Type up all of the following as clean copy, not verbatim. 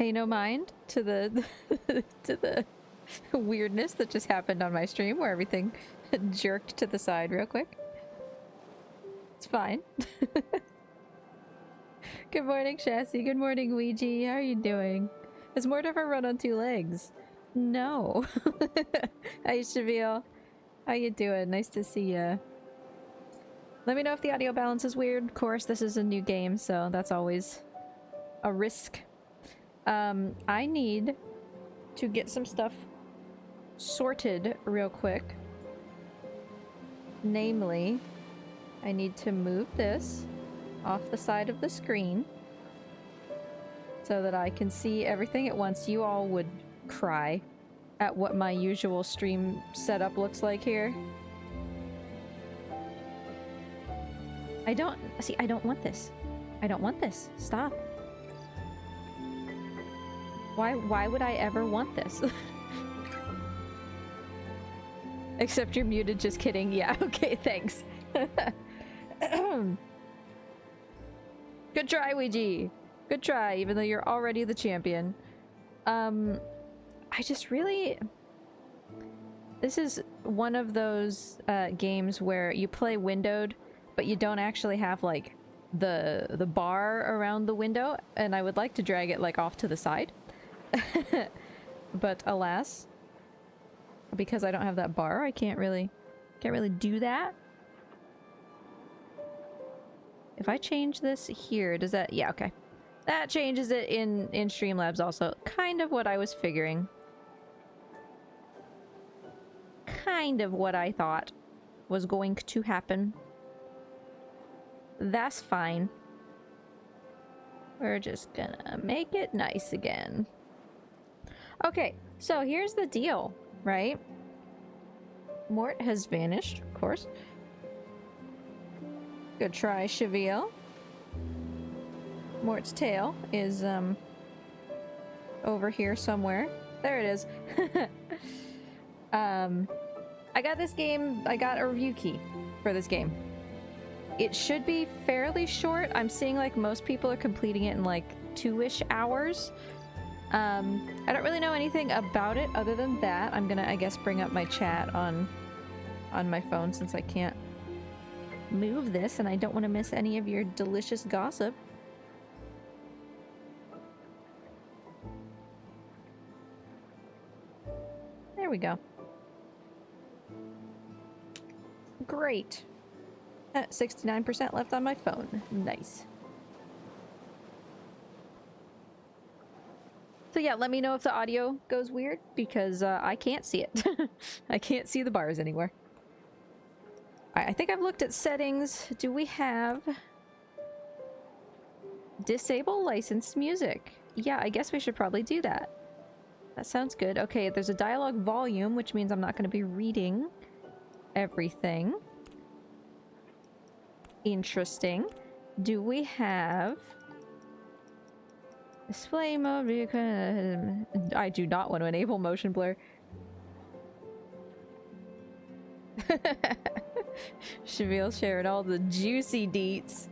pay no mind to the to the weirdness that just happened on my stream where everything jerked to the side real quick. It's fine. Good morning, Chassis. Good morning, Ouija. How are you doing? Has Mort ever run on two legs? No. Hi, Shavil. How you doing? Nice to see ya. Let me know if the audio balance is weird. Of course, this is a new game, so that's always a risk. I need to get some stuff sorted real quick. Namely, I need to move this off the side of the screen so that I can see everything at once. You all would cry at what my usual stream setup looks like here. I don't want this. I don't want this. Stop. Why would I ever want this? Except you're muted, just kidding. Yeah, okay, thanks. Good try, Ouija. Good try, even though you're already the champion. I just really... This is one of those games where you play windowed, but you don't actually have, like, the bar around the window, and I would like to drag it, like, off to the side. But alas, because I don't have that bar, I can't really do that. If I change this here, does that... Yeah, okay. That changes it in Streamlabs also. Kind of what I was figuring. Kind of what I thought was going to happen. That's fine. We're just gonna make it nice again. Okay, so here's the deal, right? Mort has vanished, of course. Good try, Shavil. Mort's tail is, over here somewhere. There it is. I got this game, I got a review key for this game. It should be fairly short. I'm seeing, like, most people are completing it in, like, 2-ish hours. I don't really know anything about it other than that. I'm gonna, I guess, bring up my chat on my phone since I can't move this and I don't want to miss any of your delicious gossip. There we go. Great. 69% left on my phone. Nice. So yeah, let me know if the audio goes weird, because I can't see it. I can't see the bars anywhere. I think I've looked at settings. Do we have... Disable licensed music? Yeah, I guess we should probably do that. That sounds good. Okay, there's a dialogue volume, which means I'm not going to be reading everything. Interesting. Do we have... Display mode... I do not want to enable motion blur. Shavil shared all the juicy deets.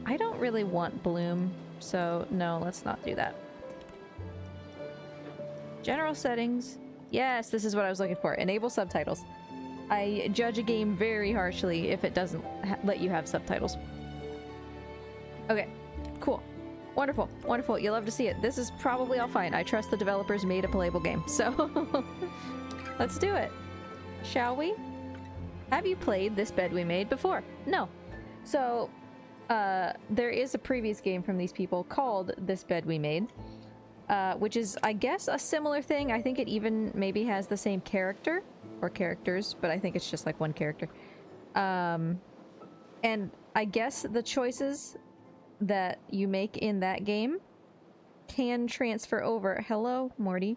I don't really want Bloom, so no, let's not do that. General settings. Yes, this is what I was looking for. Enable subtitles. I judge a game very harshly if it doesn't let you have subtitles. Okay, cool. Wonderful, wonderful. You'll love to see it. This is probably all fine. I trust the developers made a playable game, so let's do it. Shall we? Have you played This Bed We Made before? No. So, there is a previous game from these people called This Bed We Made, which is, I guess, a similar thing. I think it even maybe has the same character, or characters, but I think it's just like one character. And I guess the choices that you make in that game can transfer over, hello, Morty,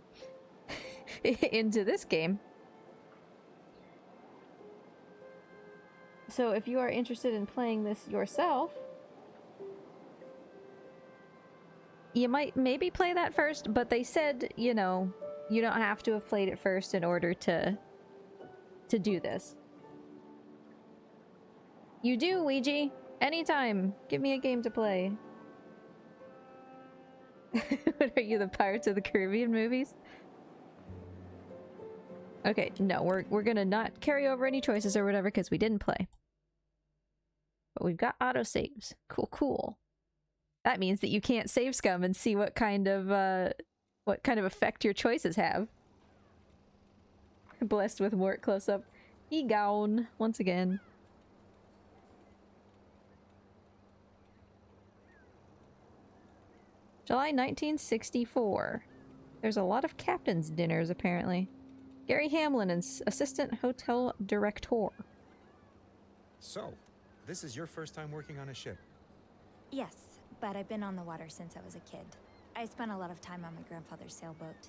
into this game. So if you are interested in playing this yourself, you might maybe play that first, but they said, you know, you don't have to have played it first in order to do this. You do, Ouija. Anytime. Give me a game to play. What are you, the Pirates of the Caribbean movies? Okay, no, we're gonna not carry over any choices or whatever because we didn't play. But we've got autosaves. Cool, cool. That means that you can't save scum and see what kind of effect your choices have. Blessed with Mort close up. He gone once again. July 1964. There's a lot of captain's dinners apparently. Gary Hamlin and assistant hotel director. So, this is your first time working on a ship? Yes, but I've been on the water since I was a kid. I spent a lot of time on my grandfather's sailboat.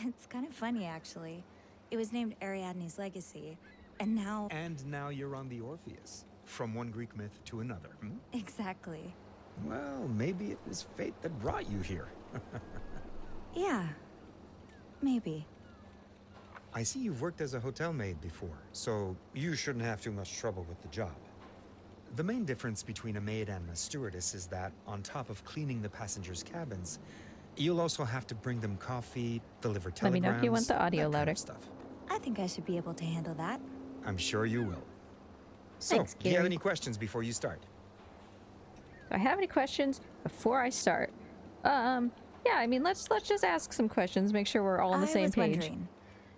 It's kind of funny, actually. It was named Ariadne's Legacy, and now... And now you're on the Orpheus. From one Greek myth to another, hmm? Exactly. Well, maybe it was fate that brought you here. Yeah. Maybe. I see you've worked as a hotel maid before, so you shouldn't have too much trouble with the job. The main difference between a maid and a stewardess is that, on top of cleaning the passengers' cabins, you'll also have to bring them coffee, deliver telegrams... Let me know if you want the audio that kind louder. of stuff. I think I should be able to handle that. I'm sure you will. So, Thanks, do you have Gary. any questions before you start? Do I have any questions before I start? Yeah, I mean, let's just ask some questions, make sure we're all on the same page. Wondering,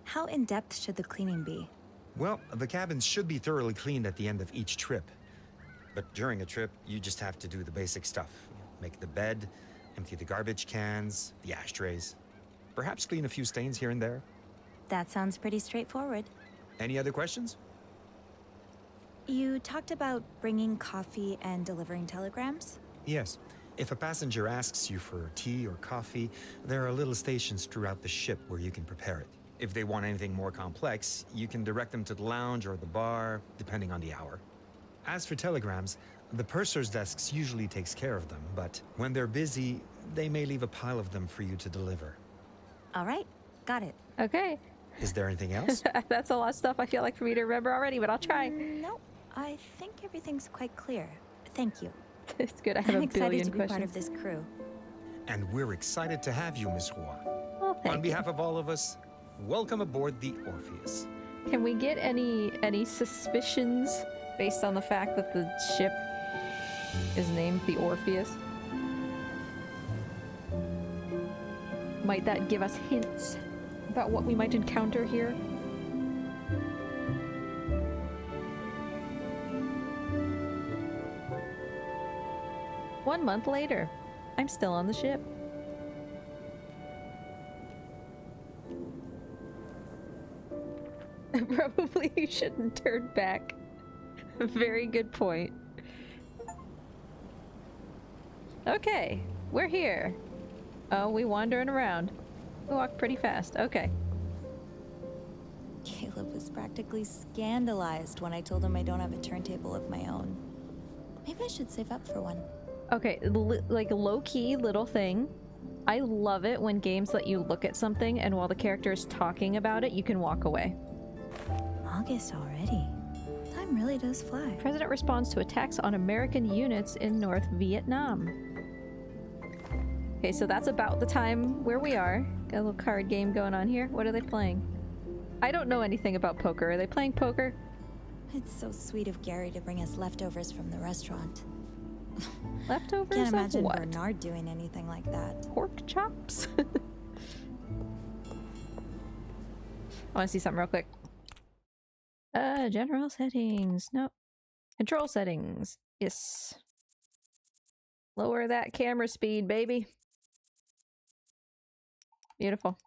how in-depth should the cleaning be? Well, the cabins should be thoroughly cleaned at the end of each trip. But during a trip, you just have to do the basic stuff. Make the bed, empty the garbage cans, the ashtrays. Perhaps clean a few stains here and there. That sounds pretty straightforward. Any other questions? You talked about bringing coffee and delivering telegrams? Yes. If a passenger asks you for tea or coffee, there are little stations throughout the ship where you can prepare it. If they want anything more complex, you can direct them to the lounge or the bar, depending on the hour. As for telegrams, the purser's desks usually takes care of them, but when they're busy, they may leave a pile of them for you to deliver. All right, got it. Okay. Is there anything else? That's a lot of stuff I feel like for me to remember already, but I'll try. No, I think everything's quite clear. Thank you. It's good. I have I'm a excited billion to be questions. part of this crew. And we're excited to have you, Miss Roy. Oh, thank On behalf of all of us, welcome aboard the Orpheus. you. Can we get any suspicions based on the fact that the ship is named the Orpheus? Might that give us hints about what we might encounter here? One month later, I'm still on the ship. Probably you shouldn't turn back. Very good point. Okay, we're here. Oh, we wandering around. We walk pretty fast. Okay. Caleb was practically scandalized when I told him I don't have a turntable of my own. Maybe I should save up for one. Okay, like low-key little thing. I love it when games let you look at something and while the character is talking about it, you can walk away. August already. Time really does fly. President responds to attacks on American units in North Vietnam. Okay, so that's about the time where we are. Got a little card game going on here. What are they playing? I don't know anything about poker. Are they playing poker? It's so sweet of Gary to bring us leftovers from the restaurant. Leftovers Can't of imagine what? Bernard doing anything like that. Pork chops? I want to see something real quick. General settings. Nope. Control settings. Yes. Lower that camera speed, baby. Beautiful.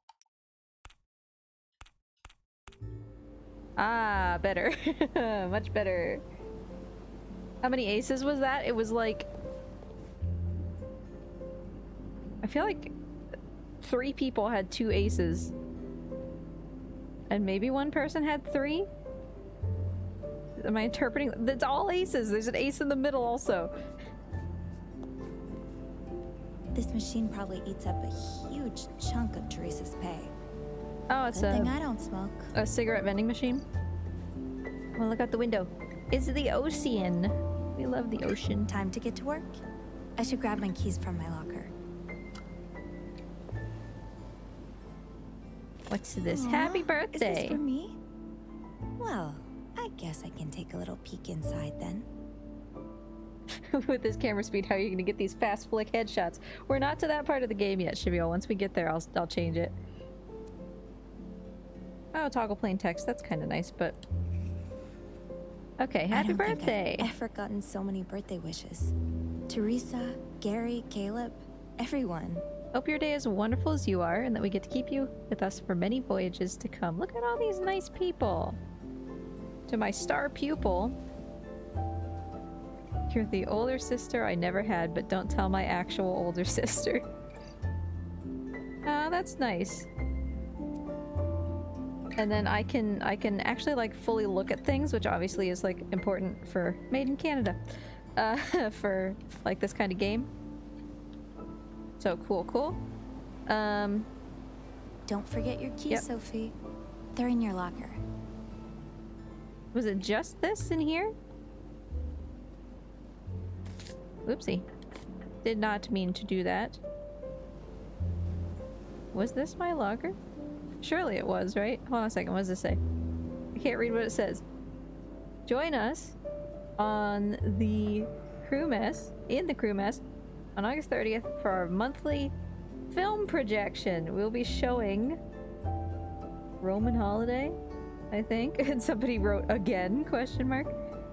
Ah, better. Much better. How many aces was that? It was like... I feel like 3 people had 2 aces. And maybe 1 person had 3? Am I interpreting? It's all aces. There's an ace in the middle also. This machine probably eats up a huge chunk of Teresa's pay. Oh, it's Good thing I don't smoke. a cigarette vending machine. Well, look out the window. It's the ocean. We love the ocean. Time to get to work. I should grab my keys from my locker. What's this? Aw, Happy Is birthday! this for me? Well, I guess I can take a little peek inside then. With this camera speed, how are you gonna get these fast flick headshots? We're not to that part of the game yet, Shavio. Once we get there, I'll change it. Oh, toggle plain text. That's kind of nice, but okay. I Happy don't think birthday! I've ever gotten so many birthday wishes. Teresa, Gary, Caleb, everyone. Hope your day is wonderful as you are, and that we get to keep you with us for many voyages to come. Look at all these nice people. To my star pupil. You're the older sister I never had, but don't tell my actual older sister. Ah, that's nice. And then I can actually like fully look at things, which obviously is like important for Made in Canada, for like this kind of game. So cool. Don't forget your keys, Yep. Sophie. They're in your locker. Was it just this in here? Oopsie. Did not mean to do that. Was this my locker? Surely it was, right? Hold on a second, what does this say? I can't read what it says. Join us on the crew mess, in the crew mess, on August 30th for our monthly film projection. We'll be showing Roman Holiday, I think. And somebody wrote again, question mark,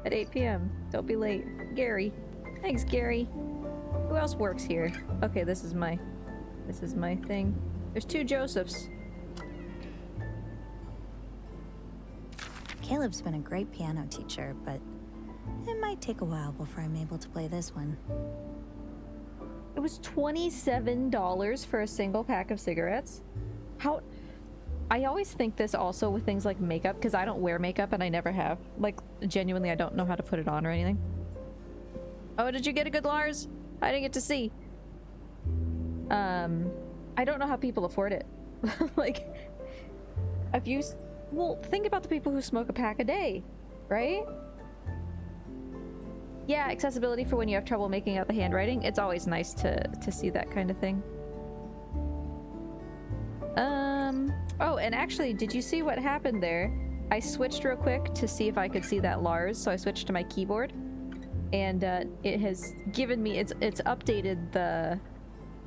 at 8 p.m. Don't be late. Gary. Thanks, Gary. Who else works here? Okay, this is my thing. There's 2 Josephs. Caleb's been a great piano teacher, but it might take a while before I'm able to play this one. It was $27 for a single pack of cigarettes. How? I always think this also with things like makeup, because I don't wear makeup and I never have. Like, genuinely, I don't know how to put it on or anything. Oh, did you get a good Lars? I didn't get to see. I don't know how people afford it. Like, if you... Well, think about the people who smoke a pack a day, right? Yeah, accessibility for when you have trouble making out the handwriting. It's always nice to see that kind of thing. Oh, and actually, did you see what happened there? I switched real quick to see if I could see that Lars, so I switched to my keyboard. And it has given me, it's updated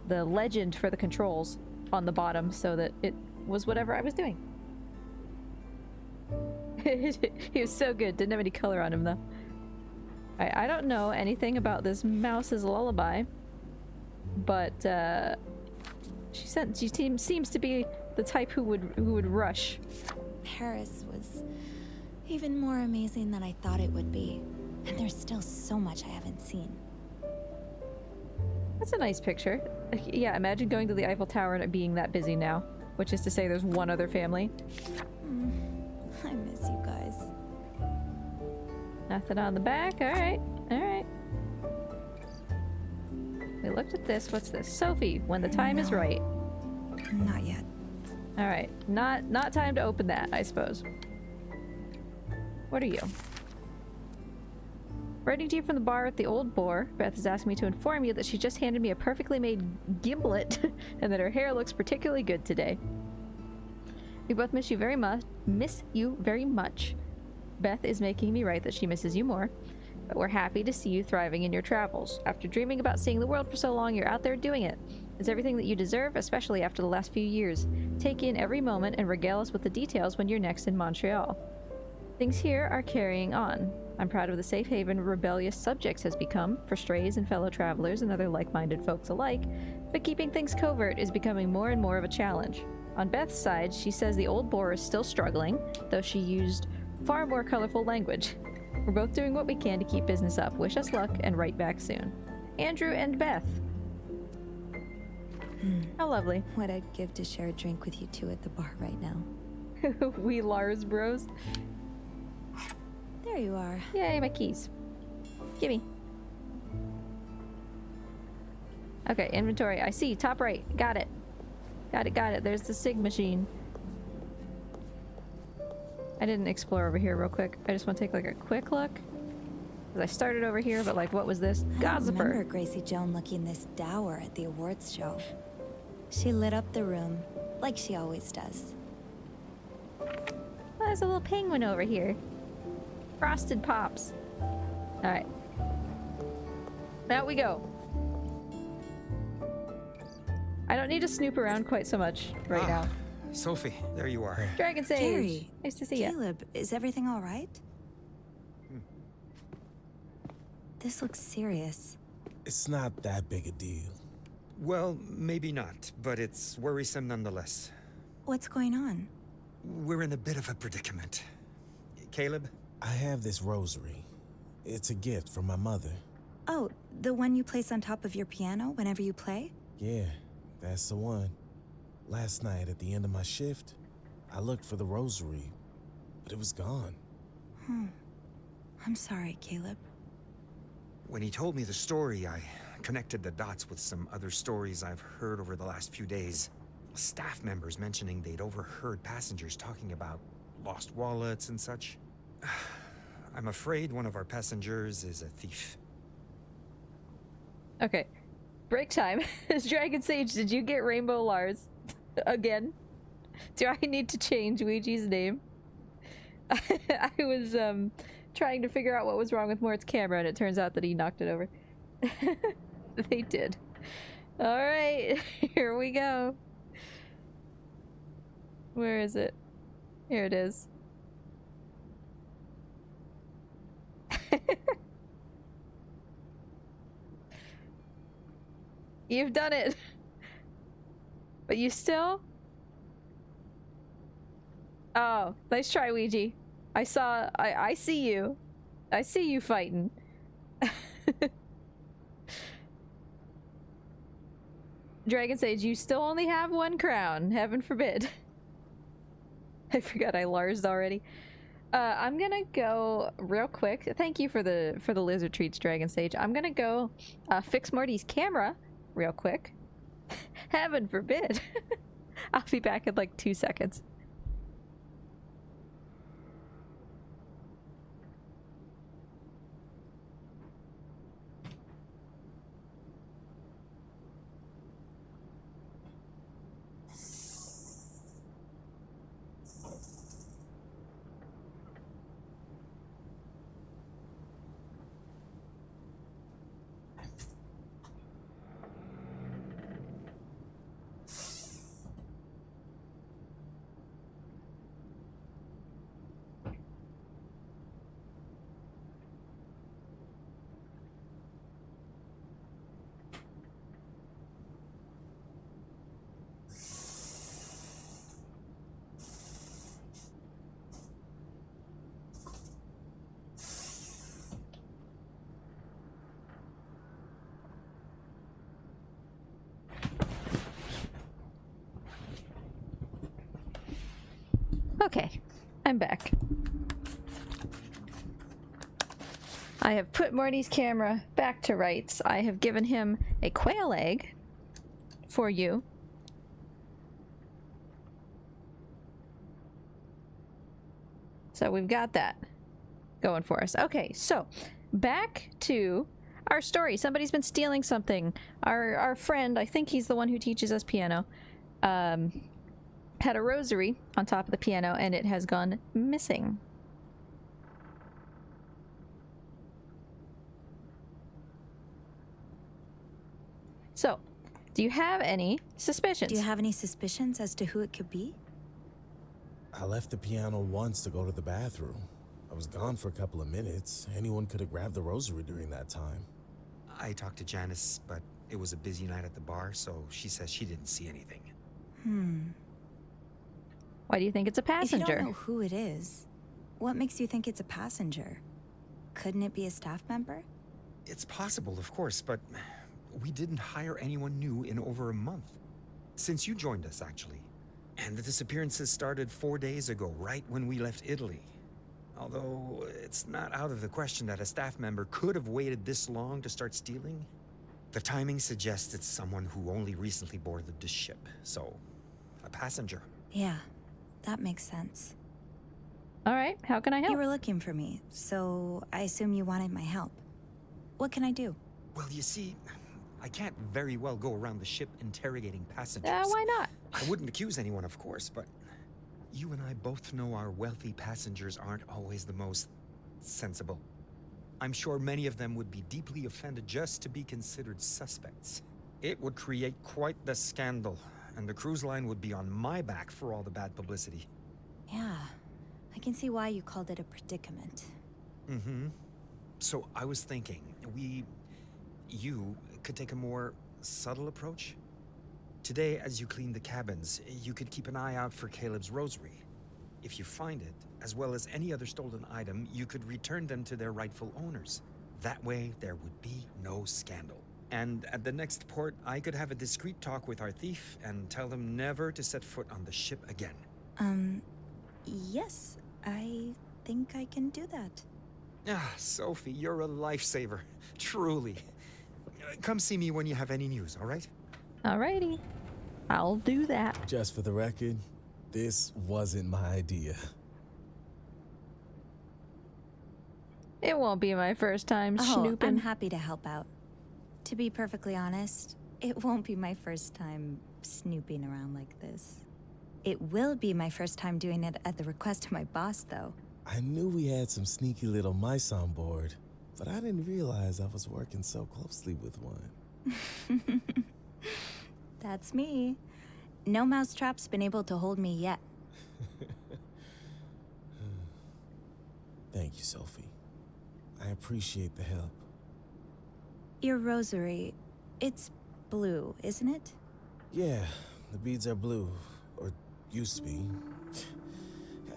the legend for the controls on the bottom so that it was whatever I was doing. He was so good. Didn't have any color on him though. I don't know anything about this mouse's lullaby, but she seems to be the type who would rush. Paris was even more amazing than I thought it would be. And there's still so much I haven't seen. That's a nice picture. Yeah, imagine going to the Eiffel Tower and it being that busy now. Which is to say there's one other family. I miss you guys. Nothing on the back. Alright. Alright. We looked at this. What's this? Sophie, when the time is right. Not yet. Alright. Not time to open that, I suppose. What are you? Writing to you from the bar at the Old Boar, Beth has asked me to inform you that she just handed me a perfectly made gimlet and that her hair looks particularly good today. We both miss you very much. Beth is making me write that she misses you more, but we're happy to see you thriving in your travels. After dreaming about seeing the world for so long, you're out there doing it. It's everything that you deserve, especially after the last few years. Take in every moment and regale us with the details when you're next in Montreal. Things here are carrying on. I'm proud of the safe haven rebellious subjects has become for strays and fellow travelers and other like-minded folks alike, but keeping things covert is becoming more and more of a challenge. On Beth's side, she says the Old Boar is still struggling, though she used far more colorful language. We're both doing what we can to keep business up. Wish us luck and write back soon. Andrew and Beth. How lovely. What I'd give to share a drink with you two at the bar right now. We Lars bros. There you are. Yay, my keys. Gimme. Okay, inventory. I see. Top right. Got it. Got it. There's the Sig machine. I didn't explore over here real quick. I just want to take like a quick look. Because I started over here, but like, what was this? I remember Gossiper. Gracie Joan looking this dour at the awards show. She lit up the room, like she always does. there's a little penguin over here. Frosted Pops. Alright. Out we go. I don't need to snoop around quite so much right now. Sophie, there you are. Dragon Sage. Gary, Nice to see you. Caleb, is everything all right? This looks serious. It's not that big a deal. Well, maybe not, but it's worrisome nonetheless. What's going on? We're in a bit of a predicament. Caleb? I have this rosary. It's a gift from my mother. Oh, the one you place on top of your piano whenever you play? Yeah, that's the one. Last night at the end of my shift, I looked for the rosary, but it was gone. I'm sorry, Caleb. When he told me the story, I connected the dots with some other stories I've heard over the last few days. Staff members mentioning they'd overheard passengers talking about lost wallets and such. I'm afraid one of our passengers is a thief. Okay. Break time. Dragon Sage, did you get Rainbow Lars? Again? Do I need to change Ouija's name? I was, trying to figure out what was wrong with Mort's camera, and it turns out that he knocked it over. They did. Alright, here we go. Where is it? Here it is. You've done it! But you still? Oh, nice try, Ouija. I see you. I see you fighting. Dragon Sage, you still only have one crown. Heaven forbid. I forgot I Lars'd already. I'm gonna go real quick. Thank you for the lizard treats, Dragon Sage. I'm gonna go fix Morty's camera real quick. Heaven forbid. I'll be back in like 2 seconds. Okay, I'm back. I have put Morty's camera back to rights. I have given him a quail egg for you. So we've got that going for us. Okay, so back to our story. Somebody's been stealing something. Our friend, I think he's the one who teaches us piano, had a rosary on top of the piano and it has gone missing. So, do you have any suspicions? Do you have any suspicions as to who it could be? I left the piano once to go to the bathroom. I was gone for a couple of minutes. Anyone could have grabbed the rosary during that time. I talked to Janice, but it was a busy night at the bar, so she says she didn't see anything. Why do you think it's a passenger? If you don't know who it is, what makes you think it's a passenger? Couldn't it be a staff member? It's possible, of course, but we didn't hire anyone new in over a month. Since you joined us, actually. And the disappearances started 4 days ago, right when we left Italy. Although, it's not out of the question that a staff member could have waited this long to start stealing. The timing suggests it's someone who only recently boarded the ship, so a passenger. Yeah, that makes sense. All right, how can I help? You were looking for me, so I assume you wanted my help. What can I do? Well, you see, I can't very well go around the ship interrogating passengers. Why not? I wouldn't accuse anyone, of course, but You and I both know our wealthy passengers aren't always the most sensible. I'm sure many of them would be deeply offended just to be considered suspects. It would create quite the scandal, and the cruise line would be on my back for all the bad publicity. Yeah, I can see why you called it a predicament. Mm-hmm. So I was thinking, you could take a more subtle approach. Today, as you clean the cabins, you could keep an eye out for Caleb's rosary. If you find it, as well as any other stolen item, you could return them to their rightful owners. That way, there would be no scandal. And at the next port, I could have a discreet talk with our thief and tell them never to set foot on the ship again. Yes, I think I can do that. Ah, Sophie, you're a lifesaver. Truly. Come see me when you have any news, all right? Alrighty. I'll do that. Just for the record, this wasn't my idea. It won't be my first time Oh, snooping. I'm happy to help out. To be perfectly honest, it won't be my first time snooping around like this. It will be my first time doing it at the request of my boss, though. I knew we had some sneaky little mice on board, but I didn't realize I was working so closely with one. That's me. No mousetrap's been able to hold me yet. Thank you, Sophie. I appreciate the help. Your rosary, it's blue, isn't it? Yeah, the beads are blue, or used to be.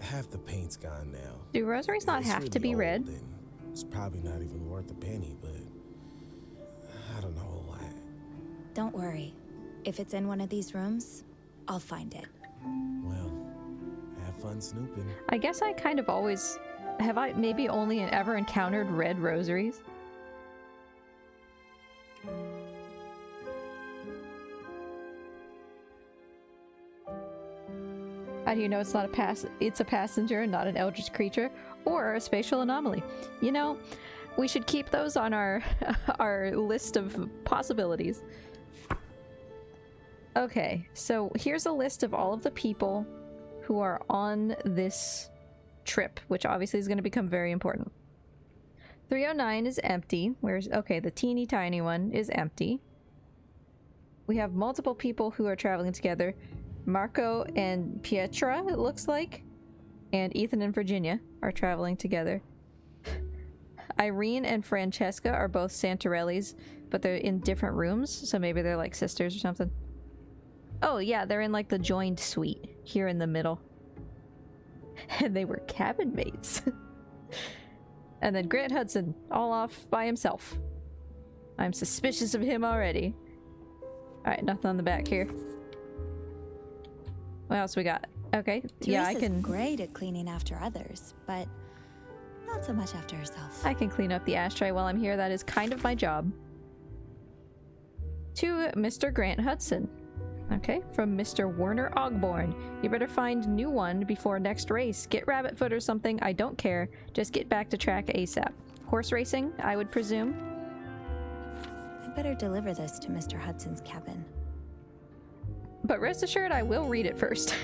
Half the paint's gone now. Do rosaries not It's have to really be red? old, and it's probably not even worth a penny, but I don't know why. Don't worry. If it's in one of these rooms, I'll find it. Well, have fun snooping. I guess I kind of always... Have I maybe only ever encountered red rosaries? How do you know it's not it's a passenger and not an eldritch creature or a spatial anomaly? You know, we should keep those on our our list of possibilities. Okay, so here's a list of all of the people who are on this trip, which obviously is going to become very important. 309 is empty. Okay, the teeny tiny one is empty. We have multiple people who are traveling together. Marco and Pietra, it looks like. And Ethan and Virginia are traveling together. Irene and Francesca are both Santarellis, but they're in different rooms, so maybe they're like sisters or something. Oh yeah, they're in like the joined suite here in the middle. And they were cabin mates. And then Grant Hudson, all off by himself. I'm suspicious of him already. Alright, nothing on the back here. What else we got? Okay, yeah, I Teresa's can... great at cleaning after others, but not so much after herself. I can clean up the ashtray while I'm here. That is kind of my job. To Mr. Grant Hudson. Okay, from Mr. Werner Ogborn. You better find new one before next race. Get rabbit foot or something, I don't care. Just get back to track ASAP. Horse racing, I would presume. I better deliver this to Mr. Hudson's cabin. But rest assured, I will read it first.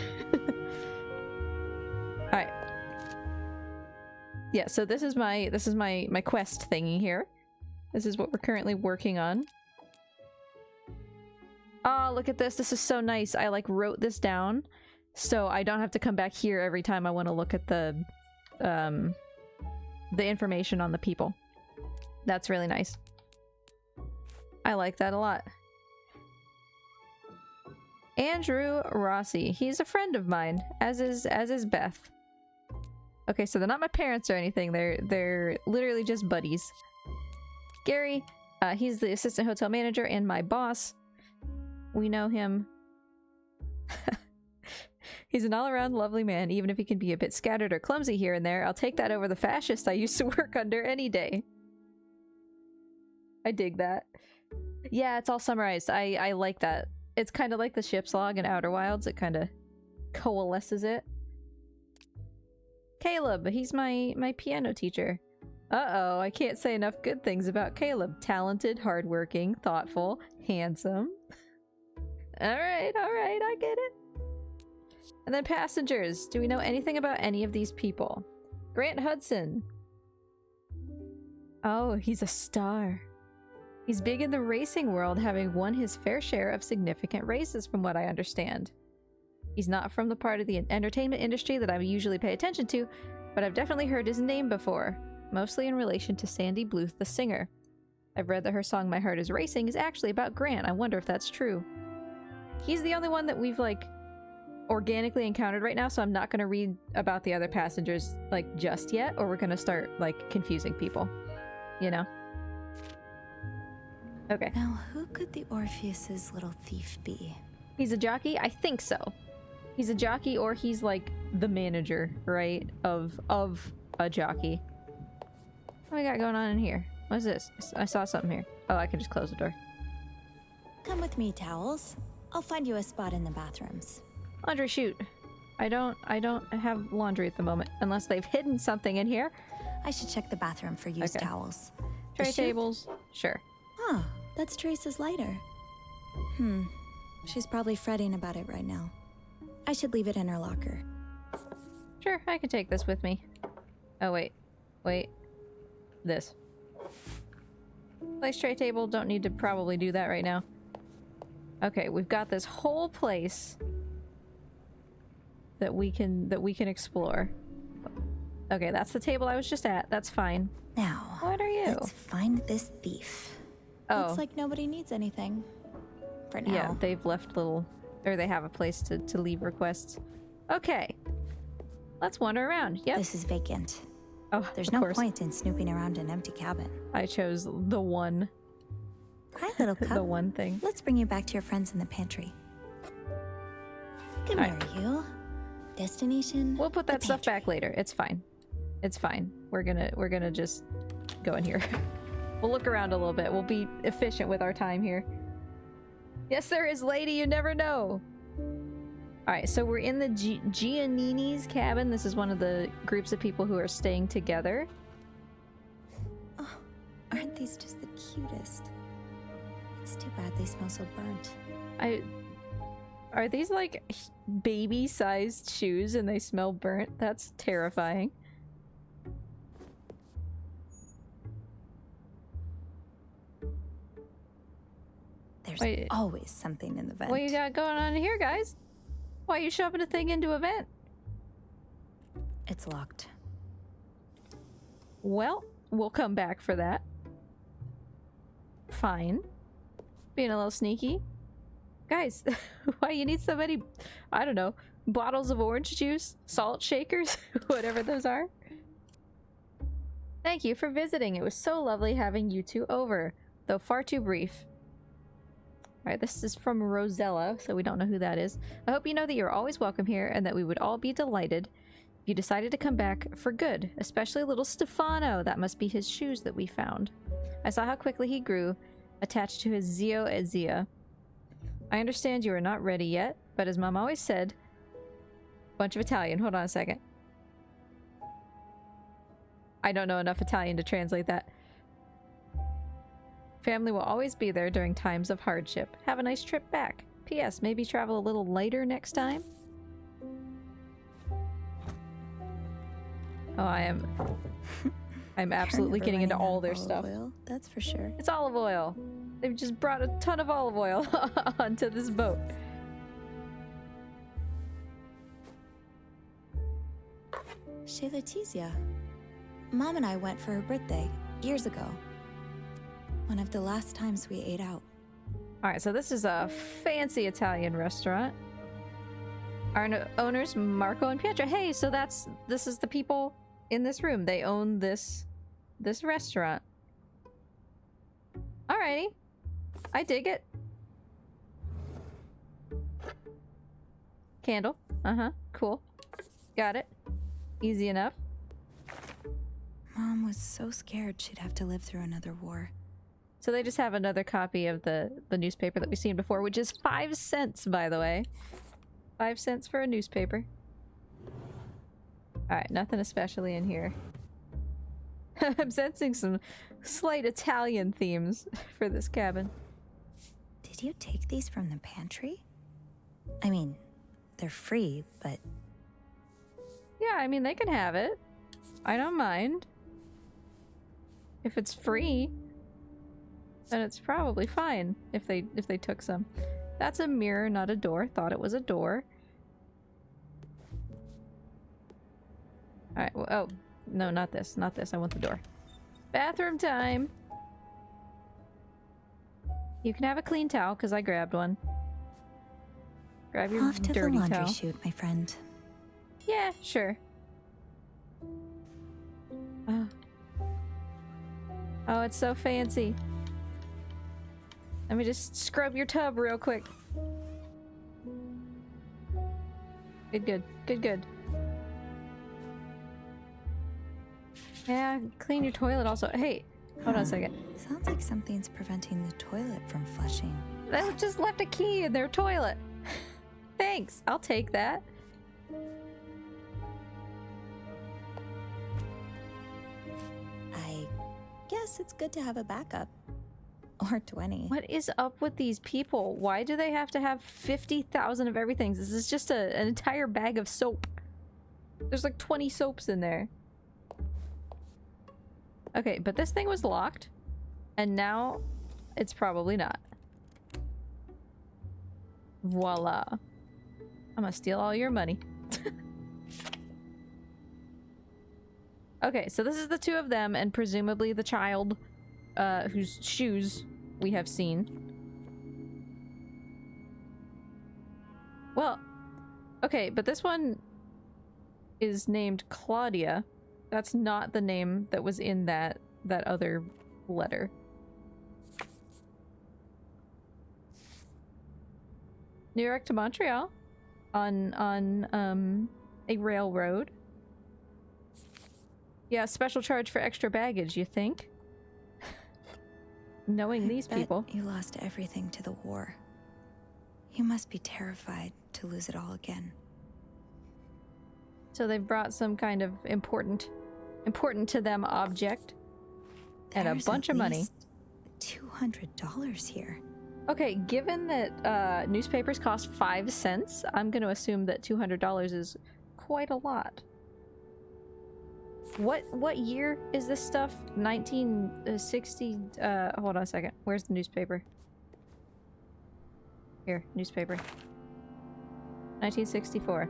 Alright. Yeah, so this is my quest thingy here. This is what we're currently working on. Oh, look at this. This is so nice. I like wrote this down so I don't have to come back here every time I want to look at the information on the people. That's really nice. I like that a lot. Andrew Rossi. He's a friend of mine, as is Beth. Okay, so they're not my parents or anything. They're literally just buddies. Gary, he's the assistant hotel manager and my boss. We know him. He's an all-around lovely man, even if he can be a bit scattered or clumsy here and there. I'll take that over the fascist I used to work under any day. I dig that. Yeah, it's all summarized. I like that. It's kind of like the ship's log in Outer Wilds. It kind of coalesces it. Caleb, he's my piano teacher. Uh-oh, I can't say enough good things about Caleb. Talented, hardworking, thoughtful, handsome. Alright, I get it. And then passengers. Do we know anything about any of these people? Grant Hudson. Oh, he's a star. He's big in the racing world, having won his fair share of significant races from what I understand. He's not from the part of the entertainment industry that I usually pay attention to, but I've definitely heard his name before, mostly in relation to Sandy Bluth, the singer. I've read that her song My Heart is Racing is actually about Grant. I wonder if that's true. He's the only one that we've, like, organically encountered right now, so I'm not going to read about the other passengers, like, just yet, or we're going to start, like, confusing people. You know? Okay. Now, who could the Orpheus's little thief be? He's a jockey? I think so. He's a jockey, or he's, like, the manager, right? Of a jockey. What we got going on in here? What's this? I saw something here. Oh, I can just close the door. Come with me, Towels. I'll find you a spot in the bathrooms. Laundry chute. I don't have laundry at the moment, unless they've hidden something in here. I should check the bathroom for used Okay. towels. The Tray chute? tables. Sure. Huh, that's Teresa's lighter. She's probably fretting about it right now. I should leave it in her locker. Sure, I can take this with me. Oh, wait. Wait. This. Place tray table. Don't need to probably do that right now. Okay, we've got this whole place that we can explore. Okay, that's the table I was just at. That's fine. Now, What are you? let's find this thief. Oh. Looks like nobody needs anything. For now. Yeah, they've left little... Or they have a place to leave requests. Okay. Let's wander around. Yep. This is vacant. Oh, There's of no course. point in snooping around an empty cabin. I chose the one. Hi, little The cup. one thing. Let's bring you back to your friends in the pantry. Come Alright. here, you. Destination? We'll put the that stuff pantry. back later. It's fine. It's fine. We're gonna just go in here. We'll look around a little bit. We'll be efficient with our time here. Yes, there is, lady. You never know. All right, so we're in the Giannini's cabin. This is one of the groups of people who are staying together. Oh, aren't these just the cutest? It's too bad they smell so burnt. Are these like baby-sized shoes and they smell burnt? That's terrifying. There's Wait. always something in the vent. What you got going on here, guys? Why are you shoving a thing into a vent? It's locked. Well, we'll come back for that. Fine. Being a little sneaky. Guys, why you need so many, I don't know, bottles of orange juice? Salt shakers? Whatever those are. Thank you for visiting. It was so lovely having you two over, though far too brief. Alright, this is from Rosella, so we don't know who that is. I hope you know that you're always welcome here and that we would all be delighted if you decided to come back for good, especially little Stefano. That must be his shoes that we found. I saw how quickly he grew, attached to his Zio et Zia. I understand you are not ready yet, but as Mom always said... Bunch of Italian. Hold on a second. I don't know enough Italian to translate that. Family will always be there during times of hardship. Have a nice trip back. P.S. Maybe travel a little lighter next time? Oh, I'm absolutely getting into all their stuff. Oil, that's for sure. It's olive oil. They've just brought a ton of olive oil onto this boat. Chez Letizia. Mom and I went for her birthday years ago. One of the last times we ate out. Alright, so this is a fancy Italian restaurant. Our owners, Marco and Pietro. Hey, so this is the people in this room. They own this restaurant. Alrighty. I dig it. Candle. Uh-huh. Cool. Got it. Easy enough. Mom was so scared she'd have to live through another war. So they just have another copy of the newspaper that we've seen before, which is 5 cents, by the way. 5 cents for a newspaper. Alright, nothing especially in here. I'm sensing some slight Italian themes for this cabin. Did you take these from the pantry? I mean, they're free, but Yeah, I mean, they can have it. I don't mind. If it's free, then it's probably fine if they took some. That's a mirror, not a door. Thought it was a door. Alright, well, oh. No, not this. Not this. I want the door. Bathroom time! You can have a clean towel, because I grabbed one. Grab your off to the dirty laundry towel. chute, my friend. Yeah, sure. Oh. Oh, it's so fancy. Let me just scrub your tub real quick. Good, good. Good, good. Yeah, clean your toilet also. Hey, hold on a second. Sounds like something's preventing the toilet from flushing. They just left a key in their toilet. Thanks, I'll take that. I guess it's good to have a backup. Or 20. What is up with these people? Why do they have to have 50,000 of everything? This is just an entire bag of soap. There's like 20 soaps in there. Okay, but this thing was locked. And now it's probably not. Voila. I'm gonna steal all your money. Okay, so this is the two of them and presumably the child whose shoes we have seen. Well, okay, but this one is named Claudia. That's not the name that was in that other letter. New York to Montreal on a railroad. Yeah, special charge for extra baggage, you think? Knowing these Bet people. You lost everything to the war. You must be terrified to lose it all again. So they've brought some kind of important to them object and There's a bunch at of money. least $200 here. Okay, given that newspapers cost 5 cents, I'm going to assume that $200 is quite a lot. What year is this stuff? 1960. Hold on a second. Where's the newspaper? Here, newspaper. 1964.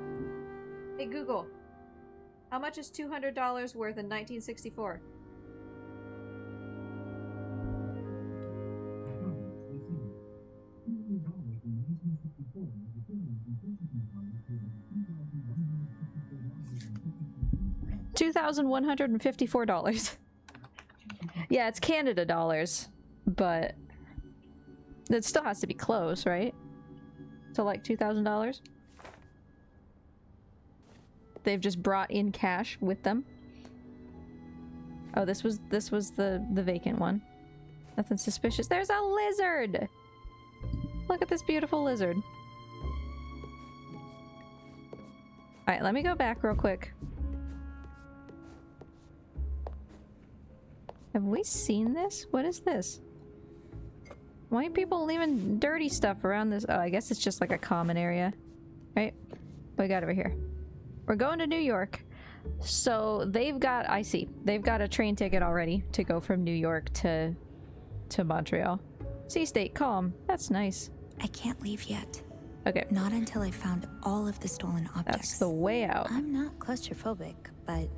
Hey Google, how much is $200 worth in 1964? $2,154. Yeah, it's Canada dollars, but it still has to be close, right? So like $2,000. They've just brought in cash with them. Oh, this was the vacant one. Nothing suspicious. There's a lizard. Look at this beautiful lizard. All right, let me go back real quick. Have we seen this? What is this? Why are people leaving dirty stuff around this? Oh, I guess it's just like a common area. Right? What we got over here? We're going to New York. So they've got, I see, they've got a train ticket already to go from New York to Montreal. Sea state, calm. That's nice. I can't leave yet. Okay. Not until I found all of the stolen objects. That's the way out. I'm not claustrophobic, but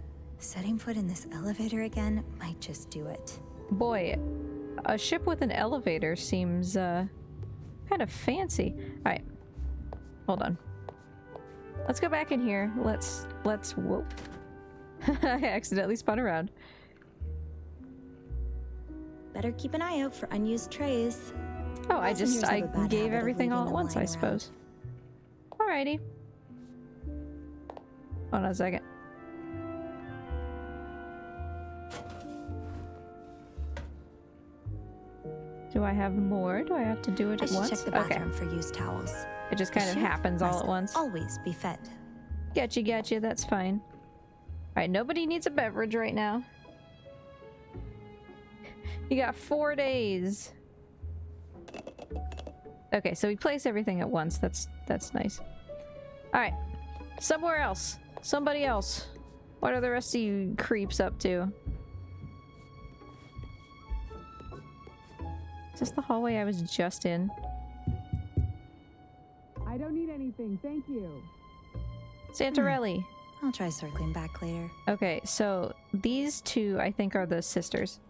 setting foot in this elevator again might just do it. Boy, a ship with an elevator seems kind of fancy. All right, hold on. Let's go back in here. Let's whoa. I accidentally spun around. Better keep an eye out for unused trays. Oh, I Passengers have a bad gave habit of everything all at leaving them once, I lying suppose. Alrighty. Hold on a second. Do I have more? Do I have to do it I at should once? check the bathroom for used towels. It just kind of Ship happens all must at once. Always be fed. Getcha, that's fine. Alright, nobody needs a beverage right now. You got 4 days. Okay, so we place everything at once. That's nice. Alright. Somewhere else. Somebody else. What are the rest of you creeps up to? Is this the hallway I was just in? I don't need anything, thank you. Santorelli. I'll try circling back later. Okay, so these two I think are the sisters.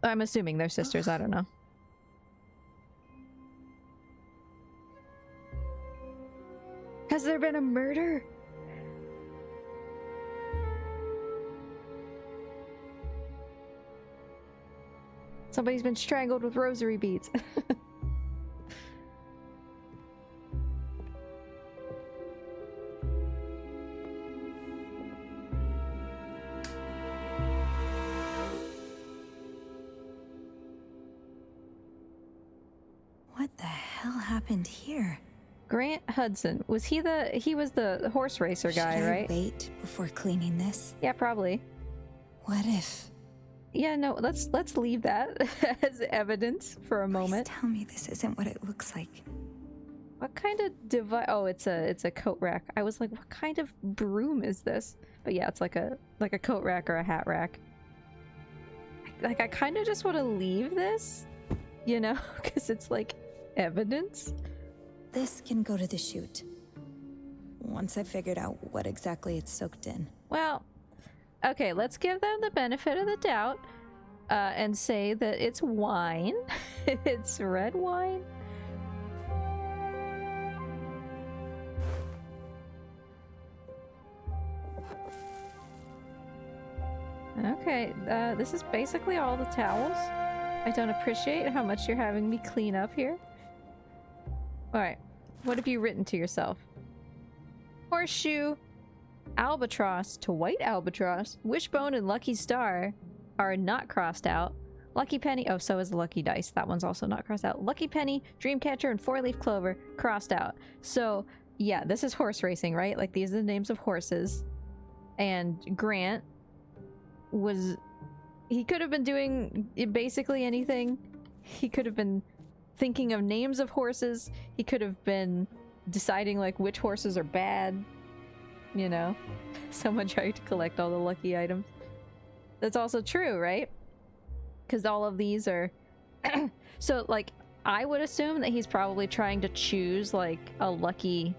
I'm assuming they're sisters, I don't know. Has there been a murder? Somebody's been strangled with rosary beads. What the hell happened here? Grant Hudson. Was he was the horse racer guy, Should I right? wait before cleaning this? Yeah, probably. What if? Yeah, no, let's leave that as evidence for a Please moment. tell me this isn't what it looks like. What kind of device? Oh, it's a coat rack. I was like, what kind of broom is this? But yeah, it's like a coat rack or a hat rack. Like I kind of just want to leave this, you know, because it's like evidence. This can go to the chute. Once I've figured out what exactly it's soaked in. Well, okay, let's give them the benefit of the doubt and say that it's wine. It's red wine. Okay, this is basically all the towels. I don't appreciate how much you're having me clean up here. Alright, what have you written to yourself? Horseshoe, albatross to white albatross, wishbone and lucky star are not crossed out. Lucky penny, oh, so is the lucky dice. That one's also not crossed out. Lucky penny, dreamcatcher, and four-leaf clover crossed out. So, yeah, this is horse racing, right? Like, these are the names of horses. And Grant was... He could have been doing basically anything. He could have been thinking of names of horses. He could have been deciding, like, which horses are bad. You know? Someone tried to collect all the lucky items. That's also true, right? Because all of these are... So, like, I would assume that he's probably trying to choose, like, a lucky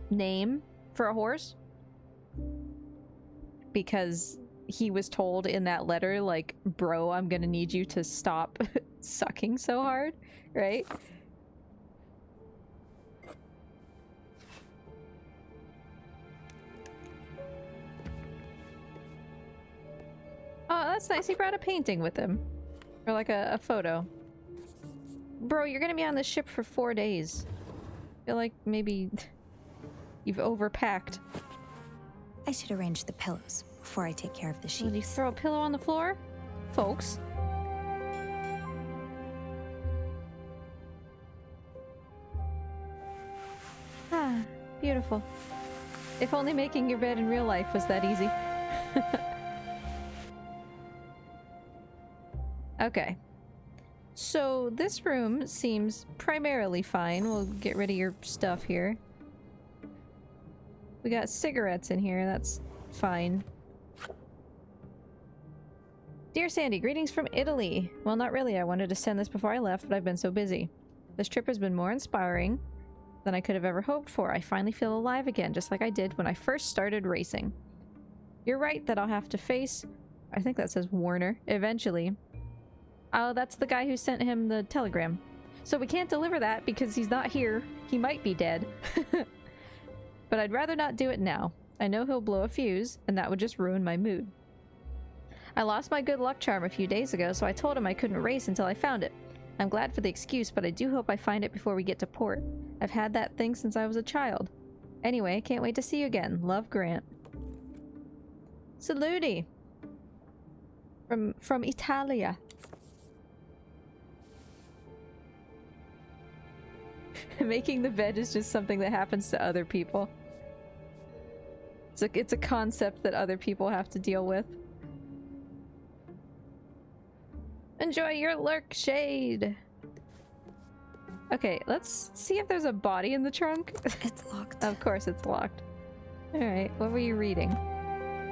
name for a horse. Because he was told in that letter, like, bro, I'm gonna need you to stop sucking so hard, right? Oh, that's nice. He brought a painting with him. Or like a photo. Bro, you're gonna be on this ship for 4 days. I feel like maybe you've overpacked. I should arrange the pillows before I take care of the Did you sheets. throw a pillow on the floor? Folks. Ah, beautiful. If only making your bed in real life was that easy. Okay. So this room seems primarily fine. We'll get rid of your stuff here. We got cigarettes in here. That's fine. Dear Sandy, greetings from Italy. Well, not really. I wanted to send this before I left, but I've been so busy. This trip has been more inspiring than I could have ever hoped for. I finally feel alive again, just like I did when I first started racing. You're right that I'll have to face... I think that says Warner. Eventually. Oh, that's the guy who sent him the telegram. So we can't deliver that because he's not here. He might be dead. But I'd rather not do it now. I know he'll blow a fuse, and that would just ruin my mood. I lost my good luck charm a few days ago, so I told him I couldn't race until I found it. I'm glad for the excuse, but I do hope I find it before we get to port. I've had that thing since I was a child. Anyway, can't wait to see you again. Love, Grant. Saluti! From Italia. Making the bed is just something that happens to other people. It's a concept that other people have to deal with. Enjoy your lurk, Shade! Okay, let's see if there's a body in the trunk. It's locked. Of course it's locked. Alright, what were you reading?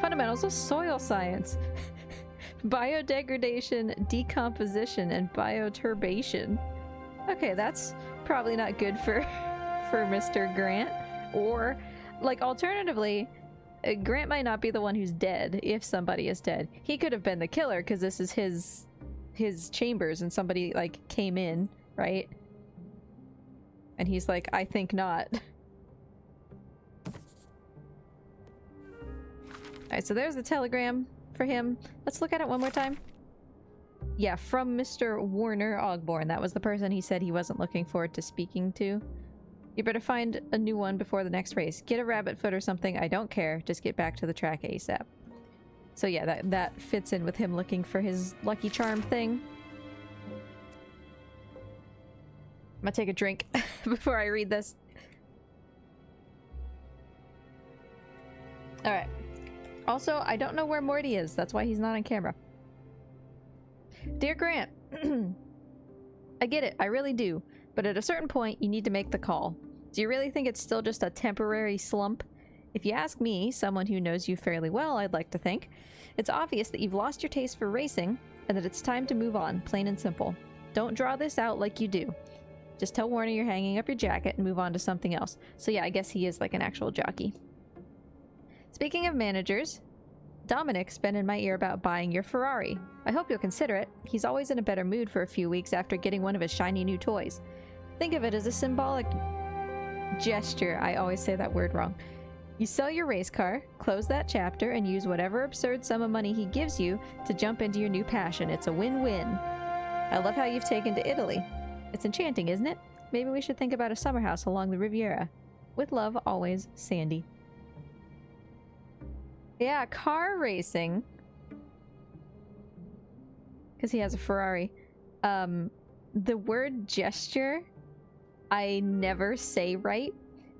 Fundamentals of Soil Science. Biodegradation, decomposition, and bioturbation. Okay, that's probably not good for Mr. Grant. Or, like, alternatively, Grant might not be the one who's dead if somebody is dead. He could have been the killer because this is his chambers and somebody, like, came in, right? And he's like, I think not. Alright, so there's the telegram for him. Let's look at it one more time. Yeah, from Mr. Warner Ogborn. That was the person he said he wasn't looking forward to speaking to. You better find a new one before the next race. Get a rabbit foot or something. I don't care. Just get back to the track ASAP. So yeah, that fits in with him looking for his Lucky Charm thing. I'm gonna take a drink before I read this. Alright. Also, I don't know where Morty is. That's why he's not on camera. Dear Grant, I get it. I really do. But at a certain point, you need to make the call. Do you really think it's still just a temporary slump? If you ask me, someone who knows you fairly well, I'd like to think, it's obvious that you've lost your taste for racing and that it's time to move on, plain and simple. Don't draw this out like you do. Just tell Warner you're hanging up your jacket and move on to something else. So yeah, I guess he is like an actual jockey. Speaking of managers, Dominic's been in my ear about buying your Ferrari. I hope you'll consider it. He's always in a better mood for a few weeks after getting one of his shiny new toys. Think of it as a symbolic gesture. I always say that word wrong. You sell your race car, close that chapter, and use whatever absurd sum of money he gives you to jump into your new passion. It's a win-win. I love how you've taken to Italy. It's enchanting, isn't it? Maybe we should think about a summer house along the Riviera. With love, always, Sandy. Yeah, car racing. Because he has a Ferrari. The word gesture, I never say right.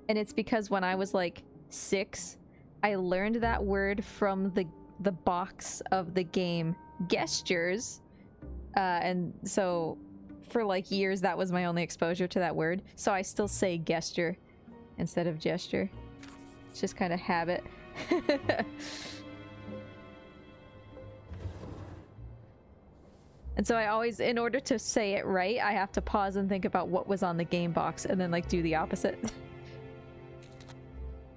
And it's because when I was like 6, I learned that word from the box of the game Gestures. And so for like years, that was my only exposure to that word. So I still say gesture instead of gesture. It's just kind of habit. And so I always, in order to say it right, I have to pause and think about what was on the game box and then like do the opposite.